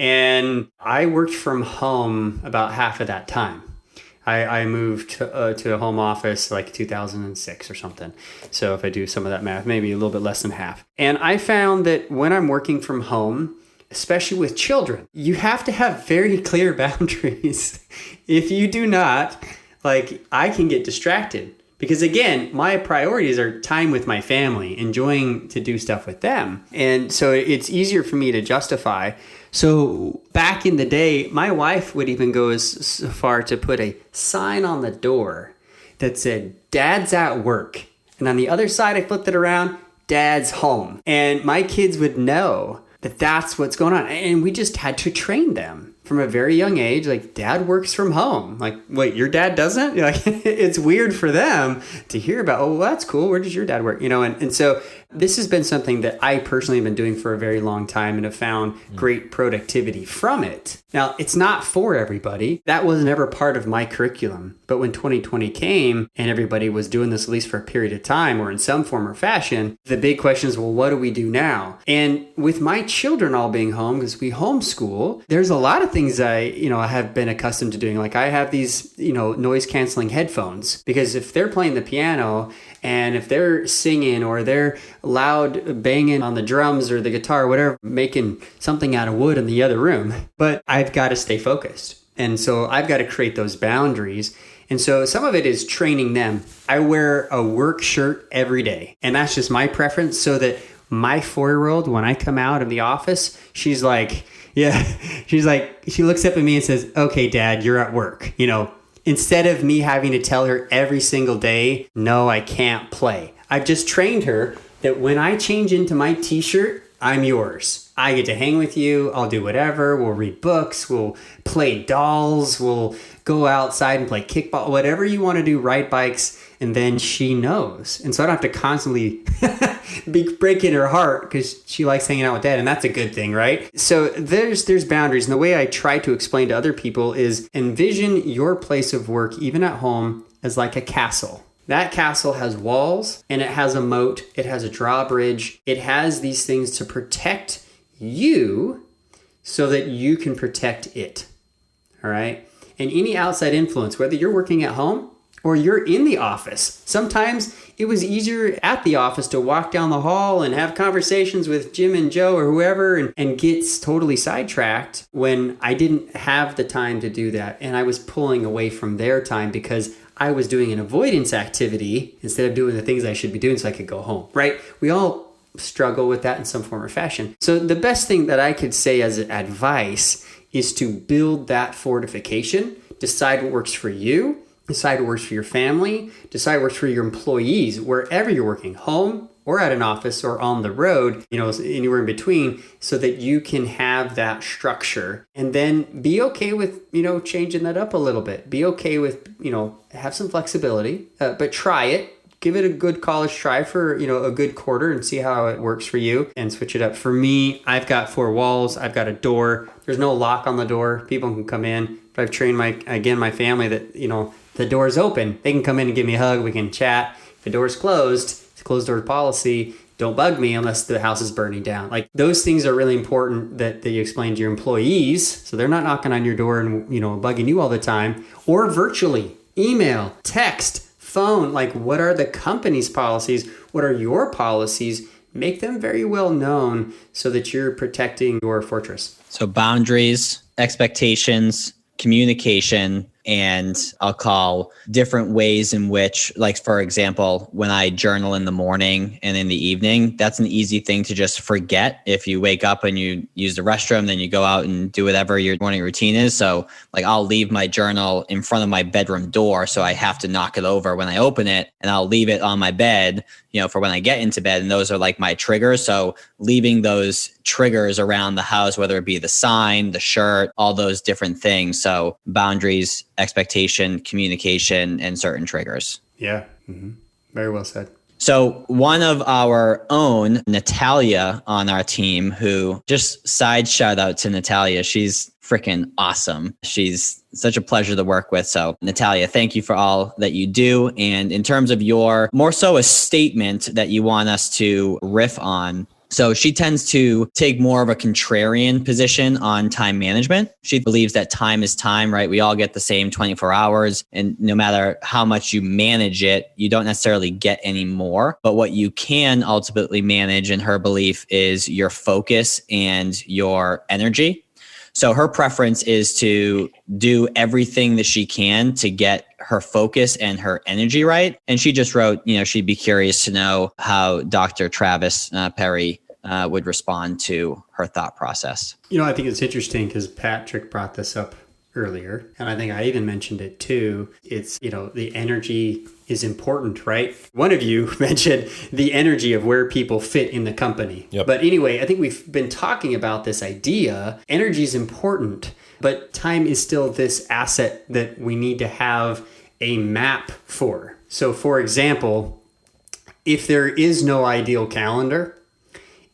S1: And I worked from home about half of that time. I moved to a home office like 2006 or something. So if I do some of that math, maybe a little bit less than half. And I found that when I'm working from home, especially with children, you have to have very clear boundaries. If you do not, I can get distracted. Because again, my priorities are time with my family, enjoying to do stuff with them. And so it's easier for me to justify. So back in the day, my wife would even go as far to put a sign on the door that said, "Dad's at work." And on the other side, I flipped it around, "Dad's home." And my kids would know that that's what's going on. And we just had to train them from a very young age. Dad works from home. Wait, your dad doesn't? It's weird for them to hear about, oh, well, that's cool. Where does your dad work? And so this has been something that I personally have been doing for a very long time and have found great productivity from it. Now, it's not for everybody. That was never part of my curriculum. But when 2020 came and everybody was doing this at least for a period of time or in some form or fashion, the big question is, well, what do we do now? And with my children all being home, because we homeschool, there's a lot of things I have been accustomed to doing. I have these, noise canceling headphones, because if they're playing the piano and if they're singing or they're loud banging on the drums or the guitar or whatever, making something out of wood in the other room, but I've got to stay focused. And so I've got to create those boundaries. And so some of it is training them. I wear a work shirt every day, and that's just my preference, so that my 4-year-old, when I come out of the office, she looks up at me and says, "Okay, Dad, you're at work." Instead of me having to tell her every single day, "No, I can't play." I've just trained her that when I change into my t-shirt, I'm yours. I get to hang with you. I'll do whatever. We'll read books. We'll play dolls. We'll go outside and play kickball, whatever you want to do, ride bikes. And then she knows. And so I don't have to constantly be breaking her heart because she likes hanging out with Dad. And that's a good thing, right? So there's boundaries. And the way I try to explain to other people is envision your place of work, even at home, as like a castle. That castle has walls and it has a moat. It has a drawbridge. It has these things to protect you so that you can protect it. All right? And any outside influence, whether you're working at home or you're in the office. Sometimes it was easier at the office to walk down the hall and have conversations with Jim and Joe or whoever and get totally sidetracked when I didn't have the time to do that. And I was pulling away from their time because I was doing an avoidance activity instead of doing the things I should be doing so I could go home, right? We all struggle with that in some form or fashion. So the best thing that I could say as advice is to build that fortification, decide what works for you, decide what works for your family, decide what works for your employees, wherever you're working, home or at an office or on the road, anywhere in between, so that you can have that structure and then be okay with, changing that up a little bit. Be okay with, have some flexibility, but try it. Give it a good college try for, a good quarter and see how it works for you and switch it up. For me, I've got 4 walls. I've got a door. There's no lock on the door. People can come in. But I've trained my family that, the door is open. They can come in and give me a hug. We can chat. If the door is closed, it's a closed door policy. Don't bug me unless the house is burning down. Like, those things are really important that you explain to your employees. So they're not knocking on your door and, bugging you all the time, or virtually, email, text, phone. Like, what are the company's policies? What are your policies? Make them very well known so that you're protecting your fortress.
S2: So boundaries, expectations, communication, and I'll call different ways in which, like, for example, when I journal in the morning and in the evening, that's an easy thing to just forget. If you wake up and you use the restroom, then you go out and do whatever your morning routine is. So like, I'll leave my journal in front of my bedroom door. So I have to knock it over when I open it, and I'll leave it on my bed, for when I get into bed. And those are like my triggers. So leaving those triggers around the house, whether it be the sign, the shirt, all those different things. So boundaries, expectation, communication, and certain triggers.
S1: Yeah. Mm-hmm. Very well said.
S2: So one of our own, Natalia, on our team, who, just side shout out to Natalia. She's freaking awesome. She's such a pleasure to work with. So Natalia, thank you for all that you do. And in terms of your, more so a statement that you want us to riff on, so she tends to take more of a contrarian position on time management. She believes that time is time, right? We all get the same 24 hours, and no matter how much you manage it, you don't necessarily get any more. But what you can ultimately manage, in her belief, is your focus and your energy. So her preference is to do everything that she can to get her focus and her energy right. And she just wrote, she'd be curious to know how Dr. Travis Parry would respond to her thought process.
S1: I think it's interesting because Patrick brought this up earlier, and I think I even mentioned it too. It's, the energy is important, right? One of you mentioned the energy of where people fit in the company.
S3: Yep.
S1: But anyway, I think we've been talking about this idea. Energy is important, but time is still this asset that we need to have a map for. So for example, if there is no ideal calendar,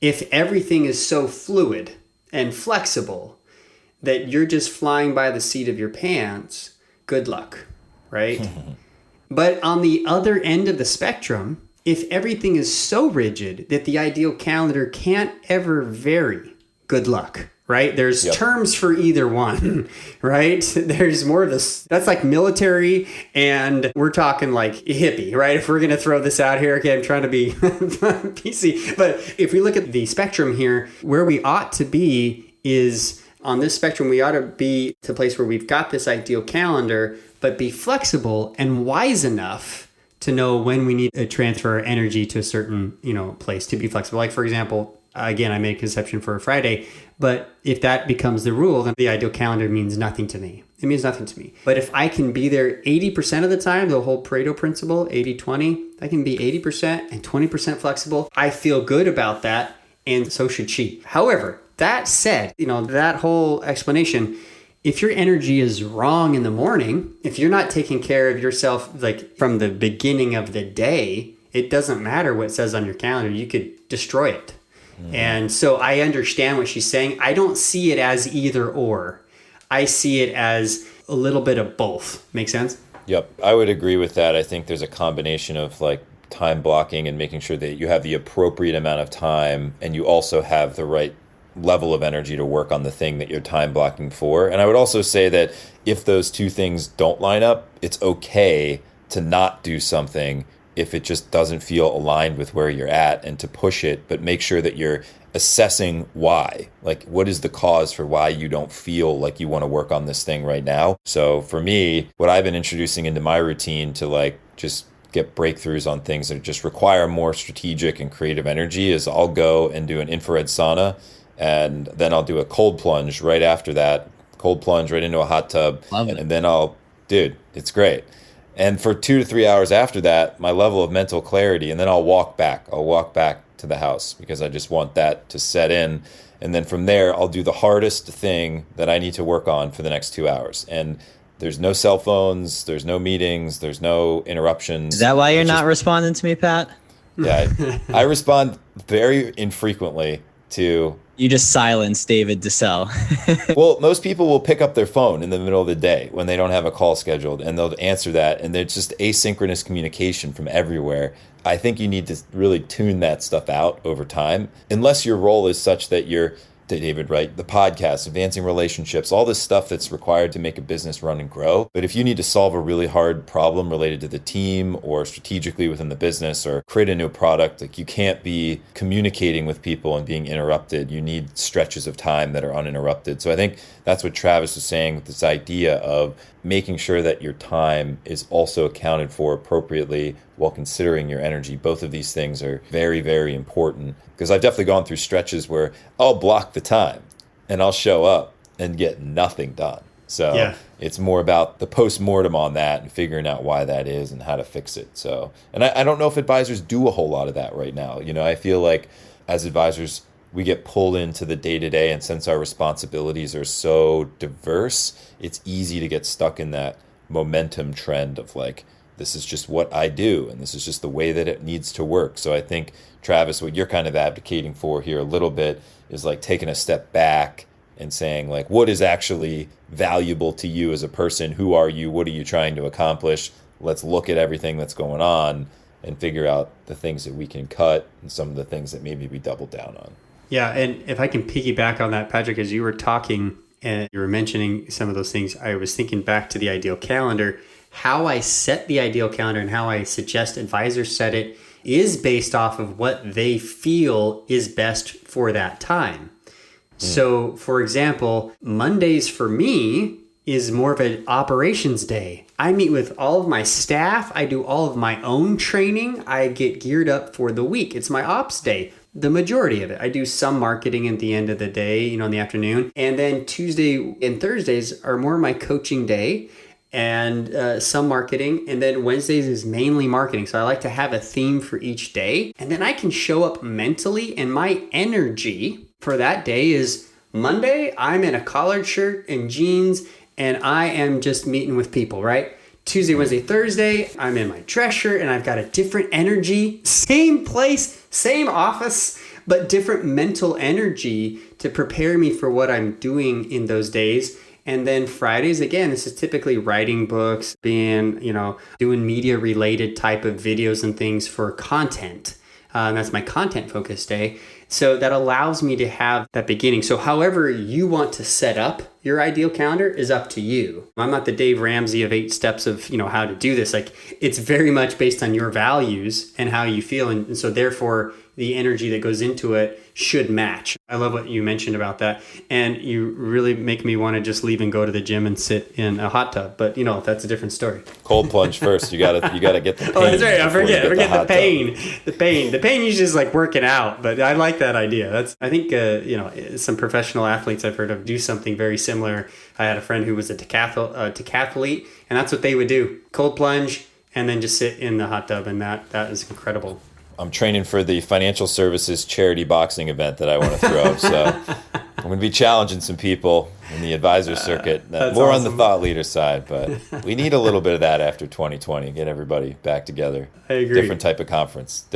S1: if everything is so fluid and flexible that you're just flying by the seat of your pants, good luck, right? But on the other end of the spectrum, if everything is so rigid that the ideal calendar can't ever vary, good luck, right? There's terms for either one, right? There's more of this, that's like military, and we're talking like hippie, right? If we're going to throw this out here, okay, I'm trying to be PC, but if we look at the spectrum here, where we ought to be is on this spectrum, we ought to be to a place where we've got this ideal calendar, but be flexible and wise enough to know when we need to transfer our energy to a certain, place to be flexible. Like, for example, again, I made a conception for a Friday, but if that becomes the rule, then the ideal calendar means nothing to me. It means nothing to me. But if I can be there 80% of the time, the whole Pareto principle, 80-20, I can be 80% and 20% flexible. I feel good about that, and so should she. However, that said, that whole explanation, if your energy is wrong in the morning, if you're not taking care of yourself, like from the beginning of the day, it doesn't matter what it says on your calendar. You could destroy it. And so I understand what she's saying. I don't see it as either or. I see it as a little bit of both. Make sense?
S3: Yep. I would agree with that. I think there's a combination of like time blocking and making sure that you have the appropriate amount of time, and you also have the right level of energy to work on the thing that you're time blocking for. And I would also say that if those two things don't line up, it's okay to not do something if it just doesn't feel aligned with where you're at, and to push it, but make sure that you're assessing why. Like, what is the cause for why you don't feel like you want to work on this thing right now? So for me, what I've been introducing into my routine to like just get breakthroughs on things that just require more strategic and creative energy is I'll go and do an infrared sauna, and then I'll do a cold plunge right after that. Cold plunge right into a hot tub.
S2: Love it.
S3: And then dude, it's great. And for 2 to 3 hours after that, my level of mental clarity, and then I'll walk back to the house because I just want that to set in. And then from there, I'll do the hardest thing that I need to work on for the next 2 hours. And there's no cell phones, there's no meetings, there's no interruptions.
S2: Is that why you're not responding to me, Pat?
S3: Yeah, I respond very infrequently to...
S2: You just silenced David DeSell.
S3: Well, most people will pick up their phone in the middle of the day when they don't have a call scheduled, and they'll answer that, and there's just asynchronous communication from everywhere. I think you need to really tune that stuff out over time, unless your role is such that you're, David, right, the podcast, advancing relationships, all this stuff that's required to make a business run and grow. But if you need to solve a really hard problem related to the team or strategically within the business or create a new product, like you can't be communicating with people and being interrupted. You need stretches of time that are uninterrupted. So I think that's what Travis was saying with this idea of making sure that your time is also accounted for appropriately while considering your energy. Both of these things are very, very important, because I've definitely gone through stretches where I'll block the time and I'll show up and get nothing done. So It's more about the post-mortem on that and figuring out why that is and how to fix it. So, and I don't know if advisors do a whole lot of that right now. You know, I feel like as advisors, we get pulled into the day-to-day, and since our responsibilities are so diverse, it's easy to get stuck in that momentum trend of like, this is just what I do, and this is just the way that it needs to work. So I think, Travis, what you're kind of advocating for here a little bit is like taking a step back and saying like, what is actually valuable to you as a person? Who are you? What are you trying to accomplish? Let's look at everything that's going on and figure out the things that we can cut and some of the things that maybe we double down on.
S1: Yeah, and if I can piggyback on that, Patrick, as you were talking and you were mentioning some of those things, I was thinking back to the ideal calendar. How I set the ideal calendar and how I suggest advisors set it is based off of what they feel is best for that time. So, for example, Mondays for me is more of an operations day. I meet with all of my staff. I do all of my own training. I get geared up for the week. It's my ops day. The majority of it. I do some marketing at the end of the day, in the afternoon. And then Tuesday and Thursdays are more my coaching day and some marketing. And then Wednesdays is mainly marketing. So I like to have a theme for each day. And then I can show up mentally, and my energy for that day is Monday, I'm in a collared shirt and jeans, and I am just meeting with people, right? Tuesday, Wednesday, Thursday, I'm in my dress shirt and I've got a different energy, same place, same office, but different mental energy to prepare me for what I'm doing in those days. And then Fridays, again, this is typically writing books, being, doing media related type of videos and things for content. That's my content focused day. So that allows me to have that beginning. So however you want to set up your ideal calendar is up to you. I'm not the Dave Ramsey of 8 steps of, how to do this. Like, it's very much based on your values and how you feel. And so therefore the energy that goes into it should match. I love what you mentioned about that. And you really make me want to just leave and go to the gym and sit in a hot tub. But that's a different story.
S3: Cold plunge first. You gotta get the pain.
S1: Oh, that's right. I forget the pain. The pain usually is like working out, but I like that idea. I think some professional athletes I've heard of do something very similar. I had a friend who was a decathlete, and that's what they would do. Cold plunge and then just sit in the hot tub, and that is incredible.
S3: I'm training for the financial services charity boxing event that I want to throw. So I'm going to be challenging some people in the advisor circuit. More awesome. On the thought leader side, but we need a little bit of that after 2020. Get everybody back together.
S1: I agree.
S3: Different type of conference.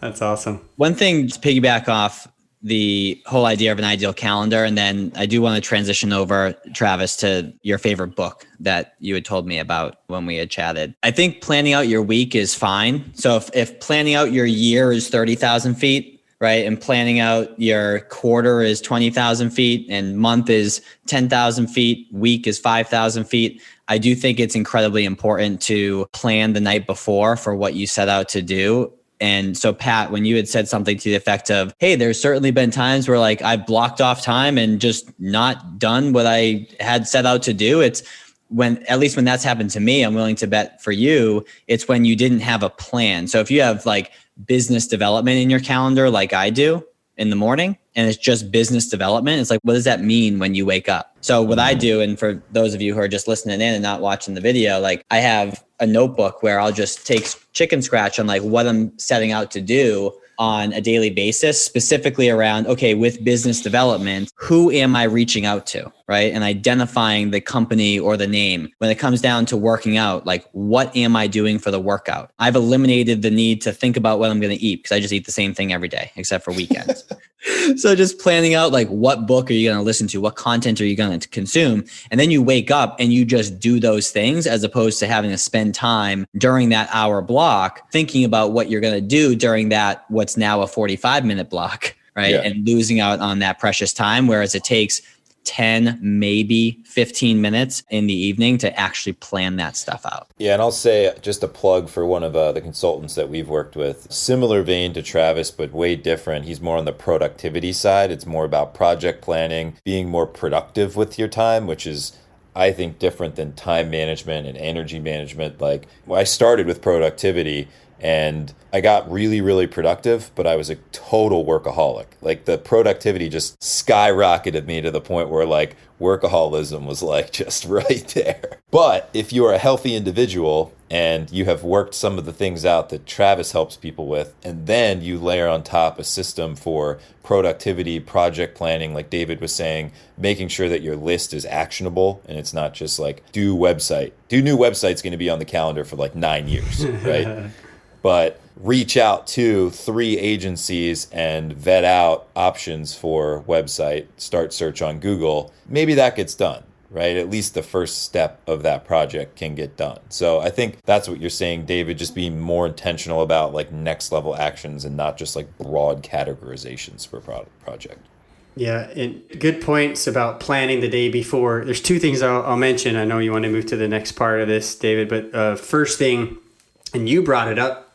S1: That's awesome.
S2: One thing to piggyback off the whole idea of an ideal calendar, and then I do want to transition over, Travis, to your favorite book that you had told me about when we had chatted. I think planning out your week is fine. So if planning out your year is 30,000 feet, right? And planning out your quarter is 20,000 feet and month is 10,000 feet, week is 5,000 feet. I do think it's incredibly important to plan the night before for what you set out to do. And so, Pat, when you had said something to the effect of, hey, there's certainly been times where like I've blocked off time and just not done what I had set out to do. It's when, at least when that's happened to me, I'm willing to bet for you, it's when you didn't have a plan. So if you have like business development in your calendar, like I do in the morning, and it's just business development, it's like, what does that mean when you wake up? So what I do, and for those of you who are just listening in and not watching the video, like I have a notebook where I'll just take chicken scratch on like what I'm setting out to do on a daily basis, specifically around, okay, with business development, who am I reaching out to, right? And identifying the company or the name. When it comes down to working out, like what am I doing for the workout? I've eliminated the need to think about what I'm going to eat because I just eat the same thing every day, except for weekends. So just planning out like what book are you going to listen to? What content are you going to consume? And then you wake up and you just do those things as opposed to having to spend time during that hour block thinking about what you're going to do during that, what's now a 45-minute block, right? Yeah. And losing out on that precious time, whereas it takes 10, maybe 15 minutes in the evening to actually plan that stuff out.
S3: Yeah, and I'll say just a plug for one of the consultants that we've worked with. Similar vein to Travis, but way different. He's more on the productivity side. It's more about project planning, being more productive with your time, which is, I think, different than time management and energy management. Like, well, I started with productivity and I got really, really productive, but I was a total workaholic. Like the productivity just skyrocketed me to the point where like workaholism was like just right there. But if you are a healthy individual and you have worked some of the things out that Travis helps people with, and then you layer on top a system for productivity, project planning, like David was saying, making sure that your list is actionable and it's not just like do new website's going to be on the calendar for like 9 years, right? But reach out to 3 agencies and vet out options for website, start search on Google. Maybe that gets done, right? At least the first step of that project can get done. So I think that's what you're saying, David, just being more intentional about like next level actions and not just like broad categorizations for a project.
S1: Yeah, and good points about planning the day before. There's 2 things I'll mention. I know you want to move to the next part of this, David, but first thing, and you brought it up,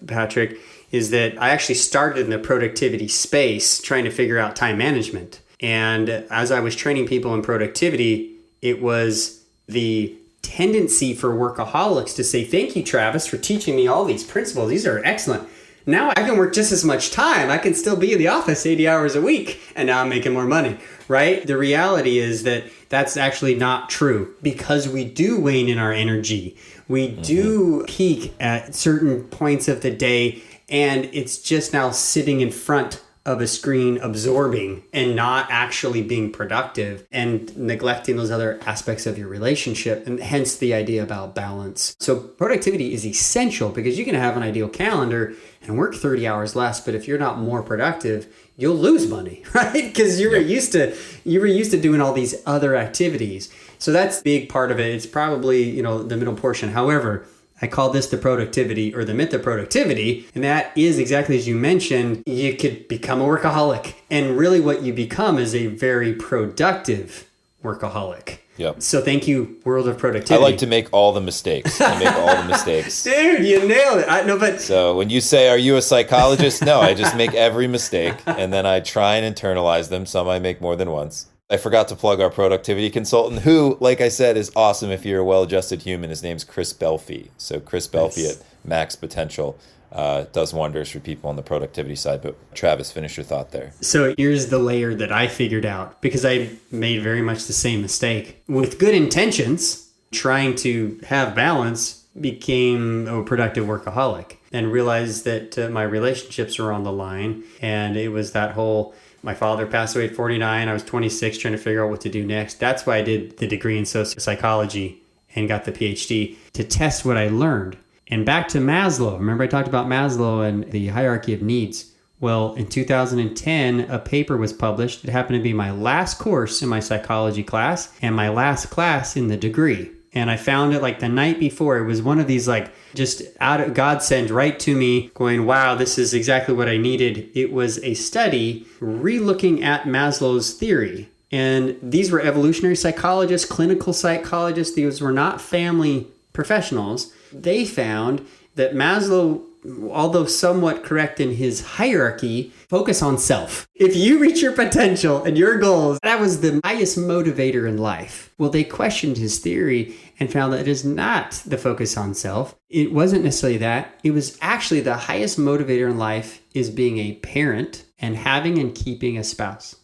S1: Patrick, is that I actually started in the productivity space trying to figure out time management. And as I was training people in productivity, it was the tendency for workaholics to say, thank you, Travis, for teaching me all these principles. These are excellent. Now I can work just as much time. I can still be in the office 80 hours a week, and now I'm making more money, right? The reality is that that's actually not true because we do wane in our energy. We do peak at certain points of the day, and it's just now sitting in front of a screen absorbing and not actually being productive and neglecting those other aspects of your relationship, and hence the idea about balance. So productivity is essential because you can have an ideal calendar and work 30 hours less, but if you're not more productive, you'll lose money, right? Because you were used to doing all these other activities. So that's a big part of it. It's probably, the middle portion. However, I call this the productivity or the myth of productivity. And that is exactly as you mentioned, you could become a workaholic. And really what you become is a very productive workaholic.
S3: Yep.
S1: So thank you, world of productivity.
S3: I like to make all the mistakes.
S1: Dude, you nailed it.
S3: So when you say, are you a psychologist? No, I just make every mistake and then I try and internalize them. Some I make more than once. I forgot to plug our productivity consultant who, like I said, is awesome if you're a well-adjusted human. His name's Chris Belfi. So Chris Belfi at Max Potential does wonders for people on the productivity side. But Travis, finish your thought there.
S1: So here's the layer that I figured out because I made very much the same mistake. With good intentions, trying to have balance, became a productive workaholic and realized that my relationships were on the line. And it was that whole... My father passed away at 49. I was 26 trying to figure out what to do next. That's why I did the degree in psychology and got the Ph.D. to test what I learned. And back to Maslow. Remember I talked about Maslow and the hierarchy of needs. Well, in 2010, a paper was published. It happened to be my last course in my psychology class and my last class in the degree. And I found it like the night before. It was one of these like just out of God sent right to me going, wow, this is exactly what I needed. It was a study re-looking at Maslow's theory. And these were evolutionary psychologists, clinical psychologists. These were not family professionals. They found that Maslow, although somewhat correct in his hierarchy, focus on self. If you reach your potential and your goals, that was the highest motivator in life. Well, they questioned his theory and found that it is not the focus on self. It wasn't necessarily that. It was actually the highest motivator in life is being a parent and having and keeping a spouse.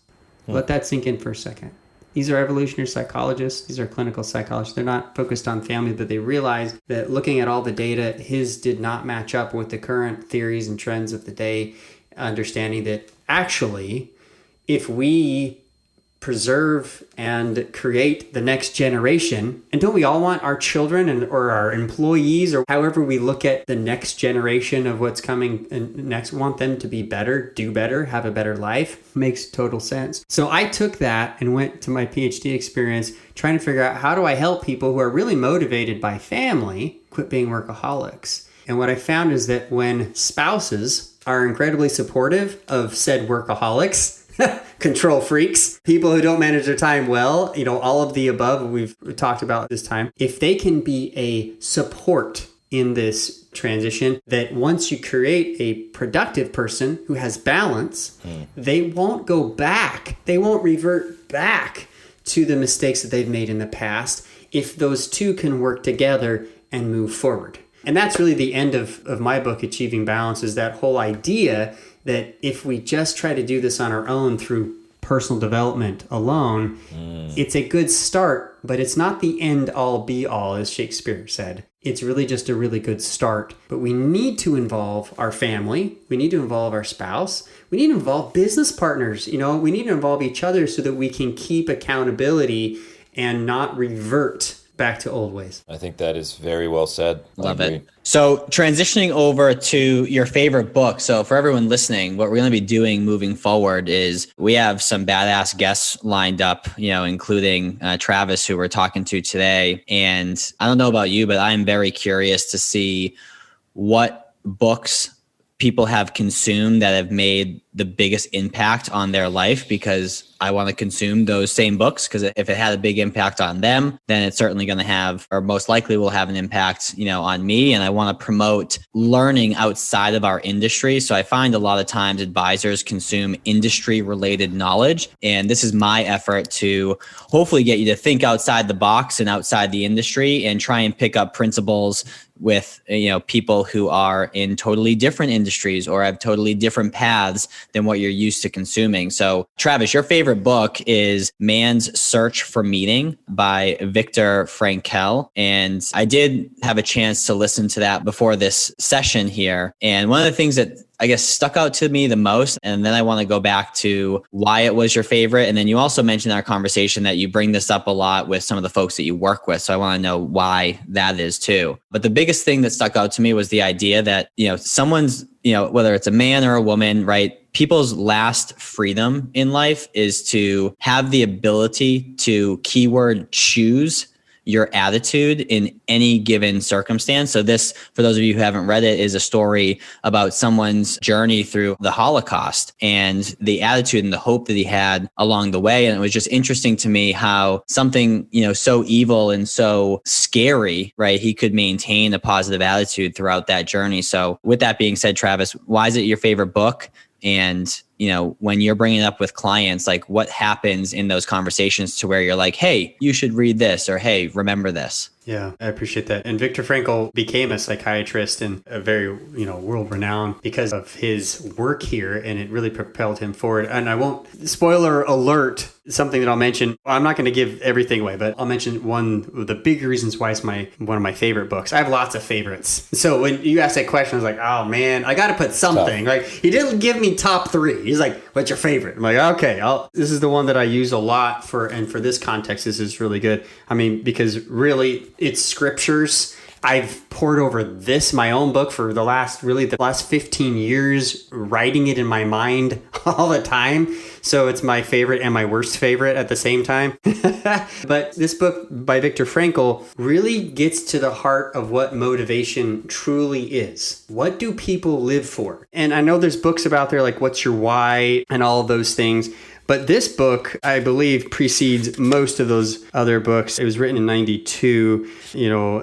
S1: Let that sink in for a second. These are evolutionary psychologists. These are clinical psychologists. They're not focused on family, but they realized that looking at all the data, his did not match up with the current theories and trends of the day, understanding that actually, if we preserve and create the next generation, and don't we all want our children or our employees or however we look at the next generation of what's coming and next, want them to be better, do better, have a better life? Makes total sense. So I took that and went to my PhD experience trying to figure out how do I help people who are really motivated by family quit being workaholics. And what I found is that when spouses are incredibly supportive of said workaholics, control freaks, people who don't manage their time well, all of the above we've talked about this time, if they can be a support in this transition, that once you create a productive person who has balance, they won't go back. They won't revert back to the mistakes that they've made in the past if those two can work together and move forward. And that's really the end of my book, Achieving Balance, is that whole idea that if we just try to do this on our own through personal development alone, it's a good start, but it's not the end all be all, as Shakespeare said. It's really just a really good start. But we need to involve our family. We need to involve our spouse. We need to involve business partners. We need to involve each other so that we can keep accountability and not revert back to old ways.
S3: I think that is very well said.
S2: Love it. So transitioning over to your favorite book. So for everyone listening, what we're going to be doing moving forward is we have some badass guests lined up, including Travis, who we're talking to today. And I don't know about you, but I'm very curious to see what books people have consumed that have made the biggest impact on their life, because I want to consume those same books, because if it had a big impact on them, then it's certainly going to have, or most likely will have an impact, on me. And I want to promote learning outside of our industry. So I find a lot of times advisors consume industry related knowledge. And this is my effort to hopefully get you to think outside the box and outside the industry and try and pick up principles with, people who are in totally different industries or have totally different paths than what you're used to consuming. So Travis, your favorite book is Man's Search for Meaning by Viktor Frankl. And I did have a chance to listen to that before this session here. And one of the things that I guess stuck out to me the most, and then I want to go back to why it was your favorite. And then you also mentioned in our conversation that you bring this up a lot with some of the folks that you work with. So I want to know why that is too. But the biggest thing that stuck out to me was the idea that, someone's, whether it's a man or a woman, right? People's last freedom in life is to have the ability to keyword choose your attitude in any given circumstance. So this, for those of you who haven't read it, is a story about someone's journey through the Holocaust and the attitude and the hope that he had along the way. And it was just interesting to me how something, so evil and so scary, right? He could maintain a positive attitude throughout that journey. So with that being said, Travis, why is it your favorite book? And, when you're bringing it up with clients, like what happens in those conversations to where you're like, hey, you should read this, or hey, remember this?
S1: Yeah, I appreciate that. And Viktor Frankl became a psychiatrist and a very, world-renowned because of his work here, and it really propelled him forward. And I won't, spoiler alert, something that I'll mention. I'm not going to give everything away, but I'll mention one of the big reasons why it's one of my favorite books. I have lots of favorites. So when you asked that question, I was like, oh man, I got to put something. Like, he didn't give me top 3. He's like, what's your favorite? I'm like, okay, this is the one that I use a lot for, and for this context, this is really good. I mean, because really it's scriptures I've poured over this, my own book, for the last 15 years, writing it in my mind all the time. So it's my favorite and my worst favorite at the same time. But this book by Viktor Frankl really gets to the heart of what motivation truly is. What do people live for? And I know there's books about there like What's Your Why and all of those things. But this book, I believe, precedes most of those other books. It was written in 92,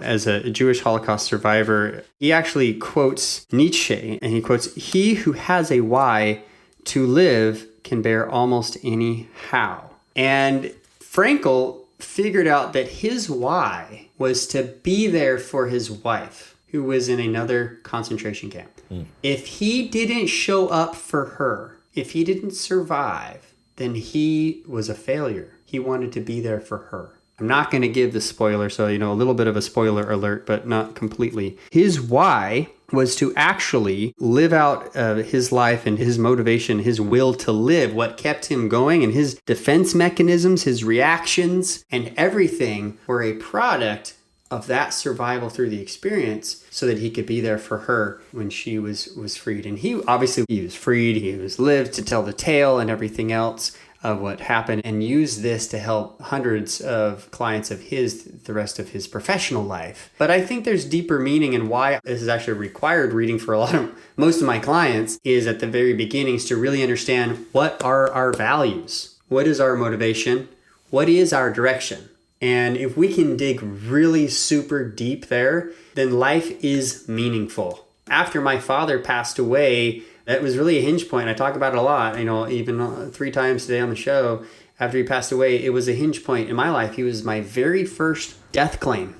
S1: as a Jewish Holocaust survivor. He actually quotes Nietzsche, and he quotes, "He who has a why to live can bear almost any how." And Frankl figured out that his why was to be there for his wife, who was in another concentration camp. If he didn't show up for her, if he didn't survive, then he was a failure. He wanted to be there for her. I'm not going to give the spoiler, so, a little bit of a spoiler alert, but not completely. His why was to actually live out his life and his motivation, his will to live, what kept him going, and his defense mechanisms, his reactions, and everything were a product of that survival through the experience, so that he could be there for her when she was freed. And he was freed, he was lived to tell the tale and everything else of what happened, and used this to help hundreds of clients of his the rest of his professional life. But I think there's deeper meaning, and why this is actually required reading for most of my clients is at the very beginnings, to really understand what are our values, what is our motivation, what is our direction. And if we can dig really super deep there, then life is meaningful. After my father passed away, that was really a hinge point. I talk about it a lot, even 3 times today on the show. After he passed away, it was a hinge point in my life. He was my very first death claim.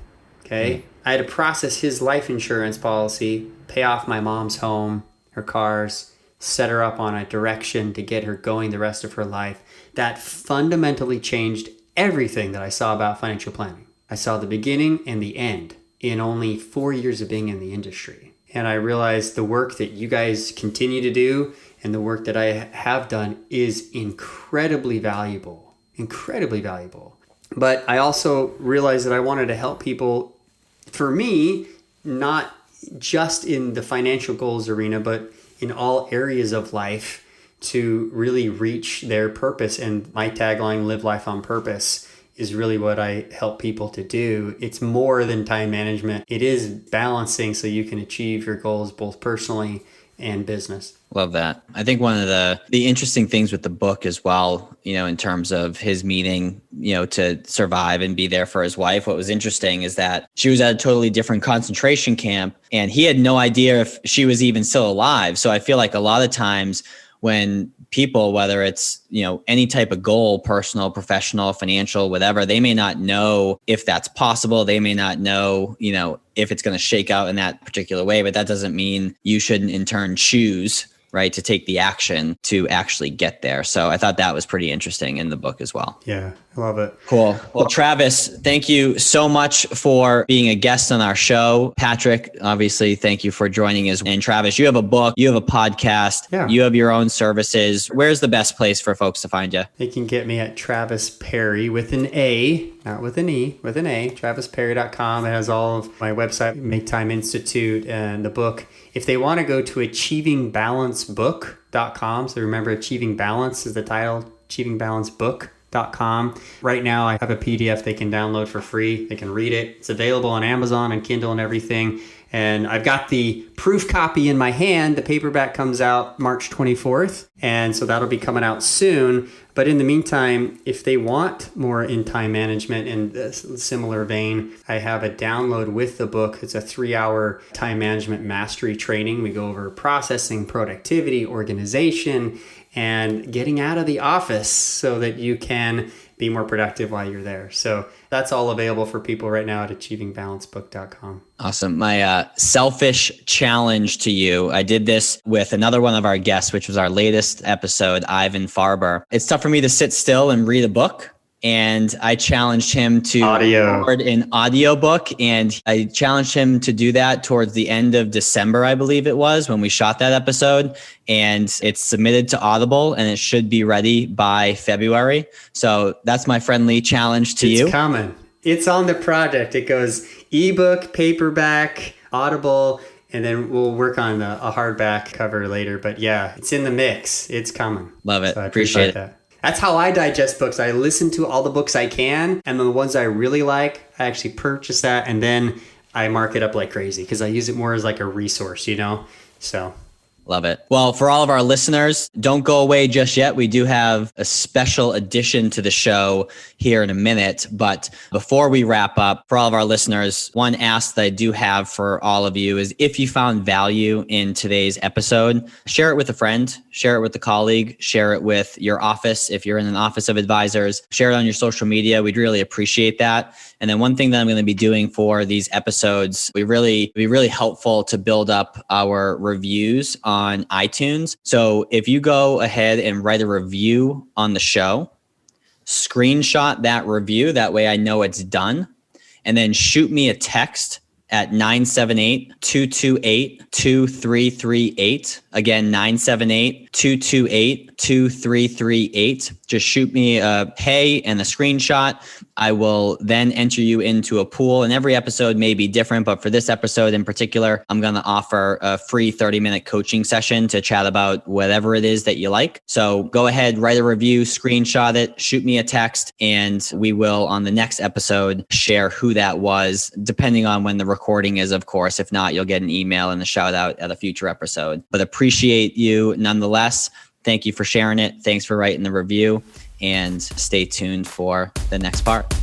S1: Okay. I had to process his life insurance policy, pay off my mom's home, her cars, set her up on a direction to get her going the rest of her life. That fundamentally changed everything that I saw about financial planning. I saw the beginning and the end in only 4 years of being in the industry. And I realized the work that you guys continue to do and the work that I have done is incredibly valuable, incredibly valuable. But I also realized that I wanted to help people, for me, not just in the financial goals arena, but in all areas of life, to really reach their purpose. And my tagline, Live Life on Purpose, is really what I help people to do. It's more than time management. It is balancing so you can achieve your goals both personally and business.
S2: Love that. I think one of the interesting things with the book as well, in terms of his meaning, to survive and be there for his wife, what was interesting is that she was at a totally different concentration camp and he had no idea if she was even still alive. So I feel like a lot of times when people, whether it's, any type of goal, personal, professional, financial, whatever, they may not know if that's possible. They may not know, if it's going to shake out in that particular way, but that doesn't mean you shouldn't in turn choose, right, to take the action to actually get there. So I thought that was pretty interesting in the book as well.
S1: Yeah, I love it.
S2: Cool. Well, Travis, thank you so much for being a guest on our show. Patrick, obviously, thank you for joining us. And Travis, you have a book, you have a podcast, you have your own services. Where's the best place for folks to find you?
S1: They can get me at Travis Parry with an A, not with an E, with an A, travisparry.com. It has all of my website, Make Time Institute, and the book. If they want to go to achievingbalancebook.com, so remember Achieving Balance is the title, achievingbalancebook.com. Right now I have a PDF they can download for free. They can read it. It's available on Amazon and Kindle and everything. And I've got the proof copy in my hand. The paperback comes out March 24th. And so that'll be coming out soon. But in the meantime, if they want more in time management in a similar vein, I have a download with the book. It's a 3-hour time management mastery training. We go over processing, productivity, organization, and getting out of the office so that you can be more productive while you're there. So that's all available for people right now at achievingbalancebook.com.
S2: Awesome. My selfish challenge to you, I did this with another one of our guests, which was our latest episode, Ivan Farber. It's tough for me to sit still and read a book. And I challenged him to record an audiobook, and I challenged him to do that towards the end of December, I believe it was, when we shot that episode. And it's submitted to Audible and it should be ready by February. So that's my friendly challenge to you.
S1: It's coming. It's on the project. It goes ebook, paperback, Audible, and then we'll work on a hardback cover later. But yeah, it's in the mix. It's coming.
S2: Love it.
S1: So I
S2: appreciate
S1: that. That's how I digest books. I listen to all the books I can, and the ones I really like, I actually purchase that, and then I mark it up like crazy because I use it more as like a resource, So.
S2: Love it. Well, for all of our listeners, don't go away just yet. We do have a special addition to the show here in a minute. But before we wrap up, for all of our listeners, one ask that I do have for all of you is if you found value in today's episode, share it with a friend, share it with a colleague, share it with your office. If you're in an office of advisors, share it on your social media. We'd really appreciate that. And then one thing that I'm going to be doing for these episodes, it'd be really helpful to build up our reviews on iTunes. So if you go ahead and write a review on the show, screenshot that review, that way I know it's done, and then shoot me a text at 978-228-2338. Again, 978-228-2338. Just shoot me a hey and a screenshot. I will then enter you into a pool, and every episode may be different, but for this episode in particular, I'm going to offer a free 30-minute coaching session to chat about whatever it is that you like. So go ahead, write a review, screenshot it, shoot me a text, and we will on the next episode share who that was, depending on when the recording is, of course. If not, you'll get an email and a shout out at a future episode. But appreciate you nonetheless. Thank you for sharing it. Thanks for writing the review, and stay tuned for the next part.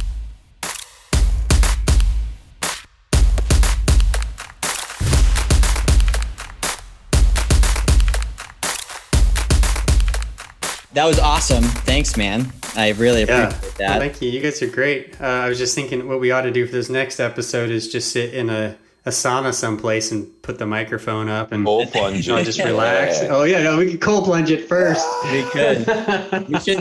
S2: That was awesome. Thanks, man. I really appreciate that.
S1: Well, thank you. You guys are great. I was just thinking what we ought to do for this next episode is just sit in a sauna someplace and put the microphone up and
S3: cold plunge it.
S1: Just relax. Yeah. Oh yeah, no, we can cold plunge it first.
S2: We could.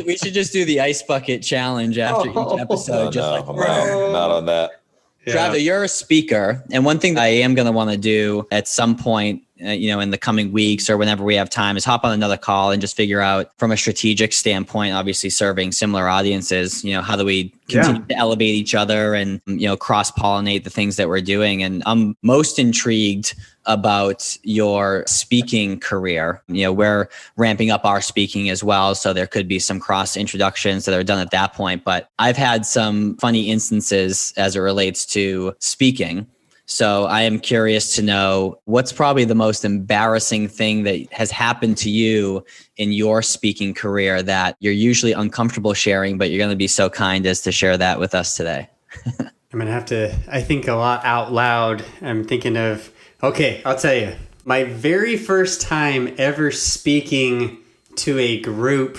S2: we should just do the ice bucket challenge after each episode.
S3: I'm not on that.
S2: Travis, you're a speaker, and one thing that I am going to want to do at some point, in the coming weeks or whenever we have time, is hop on another call and just figure out from a strategic standpoint, obviously serving similar audiences, how do we continue to elevate each other and, cross-pollinate the things that we're doing. And I'm most intrigued about your speaking career. We're ramping up our speaking as well, so there could be some cross introductions that are done at that point. But I've had some funny instances as it relates to speaking. So I am curious to know what's probably the most embarrassing thing that has happened to you in your speaking career that you're usually uncomfortable sharing, but you're going to be so kind as to share that with us today.
S1: I'm going to have to, I think a lot out loud. I'm thinking of, okay, I'll tell you, my very first time ever speaking to a group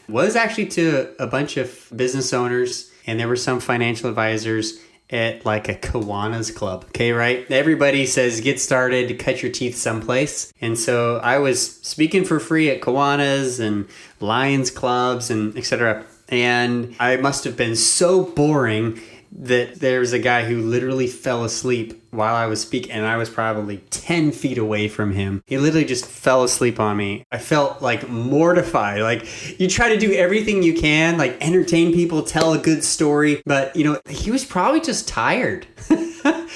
S1: was actually to a bunch of business owners, and there were some financial advisors at like a Kiwanis club. Okay, right? Everybody says get started, cut your teeth someplace. And so I was speaking for free at Kiwanis and Lions clubs and etc. And I must have been so boring that there was a guy who literally fell asleep while I was speaking, and I was probably 10 feet away from him. He literally just fell asleep on me. I felt like mortified. Like, you try to do everything you can, like entertain people, tell a good story, but he was probably just tired.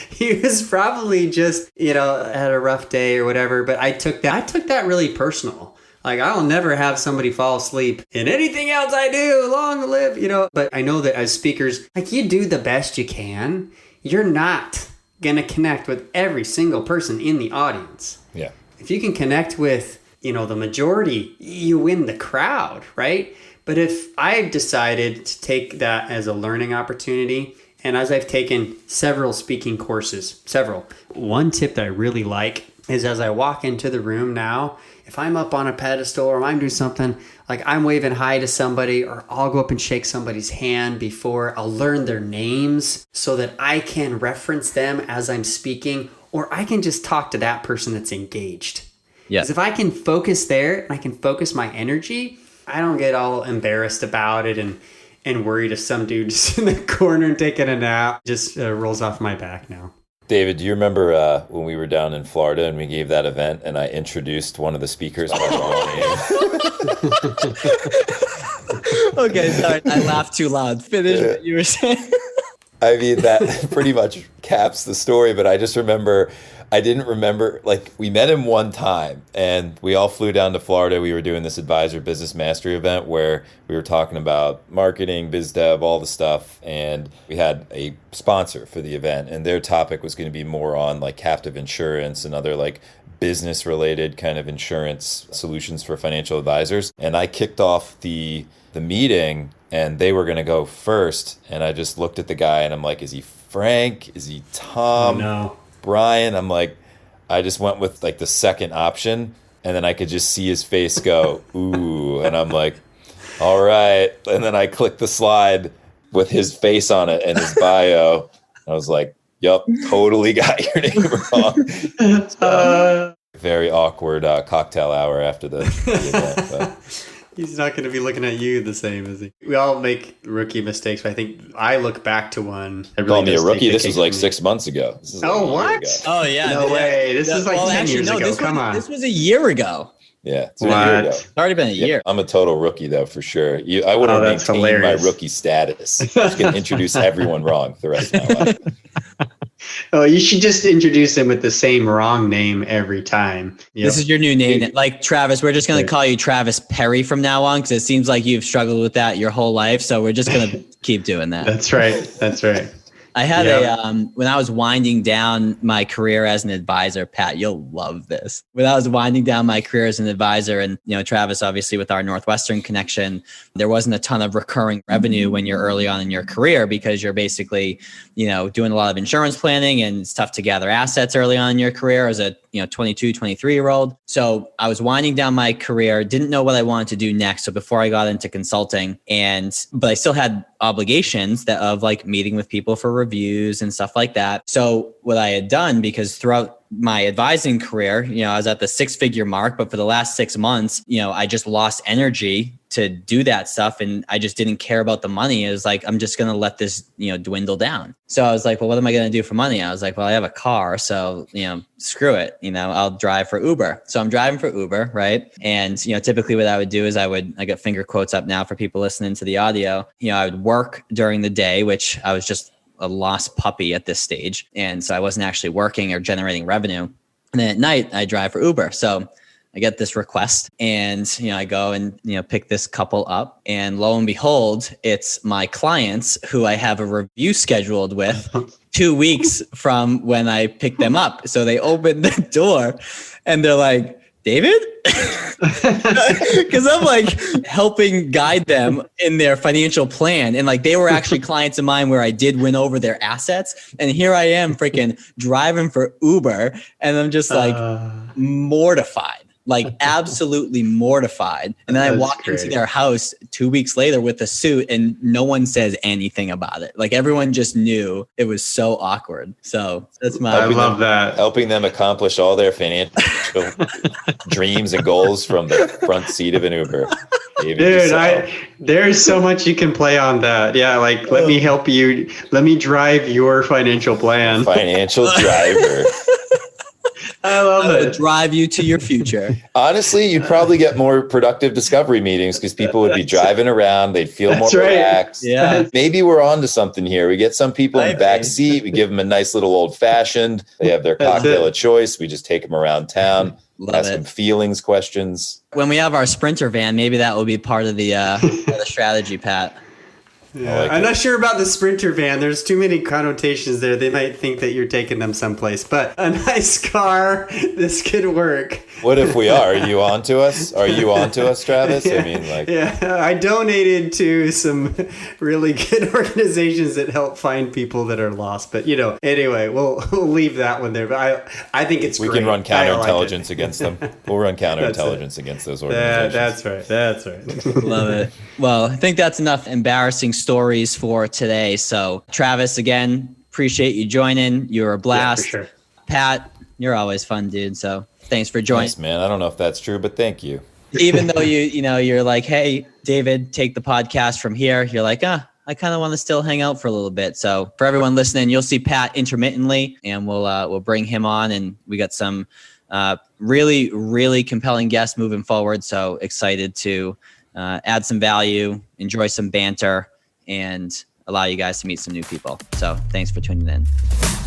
S1: He was probably just, had a rough day or whatever, but I took that really personal. Like, I'll never have somebody fall asleep in anything else I do, long live, But I know that as speakers, like, you do the best you can. You're not going to connect with every single person in the audience.
S3: Yeah.
S1: If you can connect with, the majority, you win the crowd, right? But if I've decided to take that as a learning opportunity, and as I've taken several speaking courses, one tip that I really like is as I walk into the room now, if I'm up on a pedestal or I'm doing something, like I'm waving hi to somebody, or I'll go up and shake somebody's hand before, I'll learn their names so that I can reference them as I'm speaking, or I can just talk to that person that's engaged.
S2: Yeah.
S1: Because if I can focus there and I can focus my energy, I don't get all embarrassed about it and worried if some dude just in the corner taking a nap just rolls off my back now.
S3: David, do you remember when we were down in Florida and we gave that event and I introduced one of the speakers by name?
S2: Okay, sorry. I laughed too loud. Finish what you were saying.
S3: I mean, that pretty much caps the story, but I didn't remember, like, we met him one time and we all flew down to Florida. We were doing this advisor business mastery event where we were talking about marketing, biz dev, all the stuff. And we had a sponsor for the event, and their topic was going to be more on like captive insurance and other like business related kind of insurance solutions for financial advisors. And I kicked off the meeting and they were going to go first. And I just looked at the guy and I'm like, is he Frank? Is he Tom?
S1: Oh, no.
S3: Brian? I'm like, I just went with like the second option. And then I could just see his face go, ooh. And I'm like, all right. And then I clicked the slide with his face on it and his bio. I was like, yep, totally got your name wrong. Very awkward cocktail hour after the event. But.
S1: He's not going to be looking at you the same, is he? We all make rookie mistakes, but I think I look back to one.
S3: Really call me a rookie? This was like 6 months ago. This is
S1: oh, what?
S3: Ago.
S2: Oh, yeah.
S1: No way. This is like 10 years ago. Come on.
S2: This was a year ago.
S3: Yeah, it's been a year ago.
S2: It's already been a year.
S3: I'm a total rookie, though, for sure. I would have maintained my rookie status. I was going to introduce everyone wrong the rest of my life.
S1: Oh, you should just introduce him with the same wrong name every time.
S2: Yep. This is your new name. Like Travis, we're just going to call you Travis Parry from now on because it seems like you've struggled with that your whole life. So we're just going to keep doing that.
S1: That's right. That's right.
S2: I had when I was winding down my career as an advisor, Pat, you'll love this. When I was winding down my career as an advisor and, Travis, obviously with our Northwestern connection, there wasn't a ton of recurring revenue when you're early on in your career because you're basically, doing a lot of insurance planning and it's tough to gather assets early on in your career as a, 22, 23-year-old. So I was winding down my career, didn't know what I wanted to do next. So before I got into consulting but I still had obligations of like meeting with people for reviews and stuff like that. So what I had done, because throughout my advising career, I was at the 6-figure mark, but for the last 6 months, I just lost energy to do that stuff. And I just didn't care about the money. It was like, I'm just going to let this, dwindle down. So I was like, well, what am I going to do for money? I was like, well, I have a car. So, screw it. I'll drive for Uber. So I'm driving for Uber. Right. And, typically what I would do is I got finger quotes up now for people listening to the audio. I would work during the day, which I was just a lost puppy at this stage. And so I wasn't actually working or generating revenue. And then at night I drive for Uber. So I get this request and, I go and, pick this couple up and lo and behold, it's my clients who I have a review scheduled with 2 weeks from when I pick them up. So they open the door and they're like, David? Because I'm like helping guide them in their financial plan. And like they were actually clients of mine where I did win over their assets. And here I am freaking driving for Uber. And I'm just like mortified. Like absolutely mortified. And then I walked into their house 2 weeks later with a suit and no one says anything about it. Like everyone just knew. It was so awkward. So that's
S1: I love that.
S3: Helping them accomplish all their financial dreams and goals from the front seat of an Uber.
S1: Dude, there's so much you can play on that. Yeah, like let me help you. Let me drive your financial plan.
S3: Financial driver.
S1: I love it.
S2: Drive you to your future.
S3: Honestly, you'd probably get more productive discovery meetings because people would be driving around. They'd feel more relaxed.
S2: Yeah.
S3: Maybe we're onto something here. We get some people in the back seat. We give them a nice little old fashioned. They have their cocktail of choice. We just take them around town. Ask them feelings questions.
S2: When we have our Sprinter van, maybe that will be part of the strategy, Pat.
S1: Yeah, I'm not sure about the Sprinter van. There's too many connotations there. They might think that you're taking them someplace. But a nice car, this could work.
S3: What if we are? Are you on to us? Are you on to us, Travis?
S1: Yeah, I donated to some really good organizations that help find people that are lost. But, anyway, we'll leave that one there. But I think it's great.
S3: We can run counterintelligence against them. We'll run counterintelligence against those organizations.
S1: That's right.
S2: Love it. Well, I think that's enough embarrassing stories for today. So, Travis, again, appreciate you joining. You're a blast.
S1: Yeah, for sure.
S2: Pat, you're always fun, dude. So, thanks for joining.
S3: Thanks, man. I don't know if that's true, but thank you.
S2: Even though you're like, hey, David, take the podcast from here. You're like, I kind of want to still hang out for a little bit. So for everyone listening, you'll see Pat intermittently, and we'll bring him on. And we got some really, really compelling guests moving forward. So excited to add some value, enjoy some banter, and allow you guys to meet some new people. So thanks for tuning in.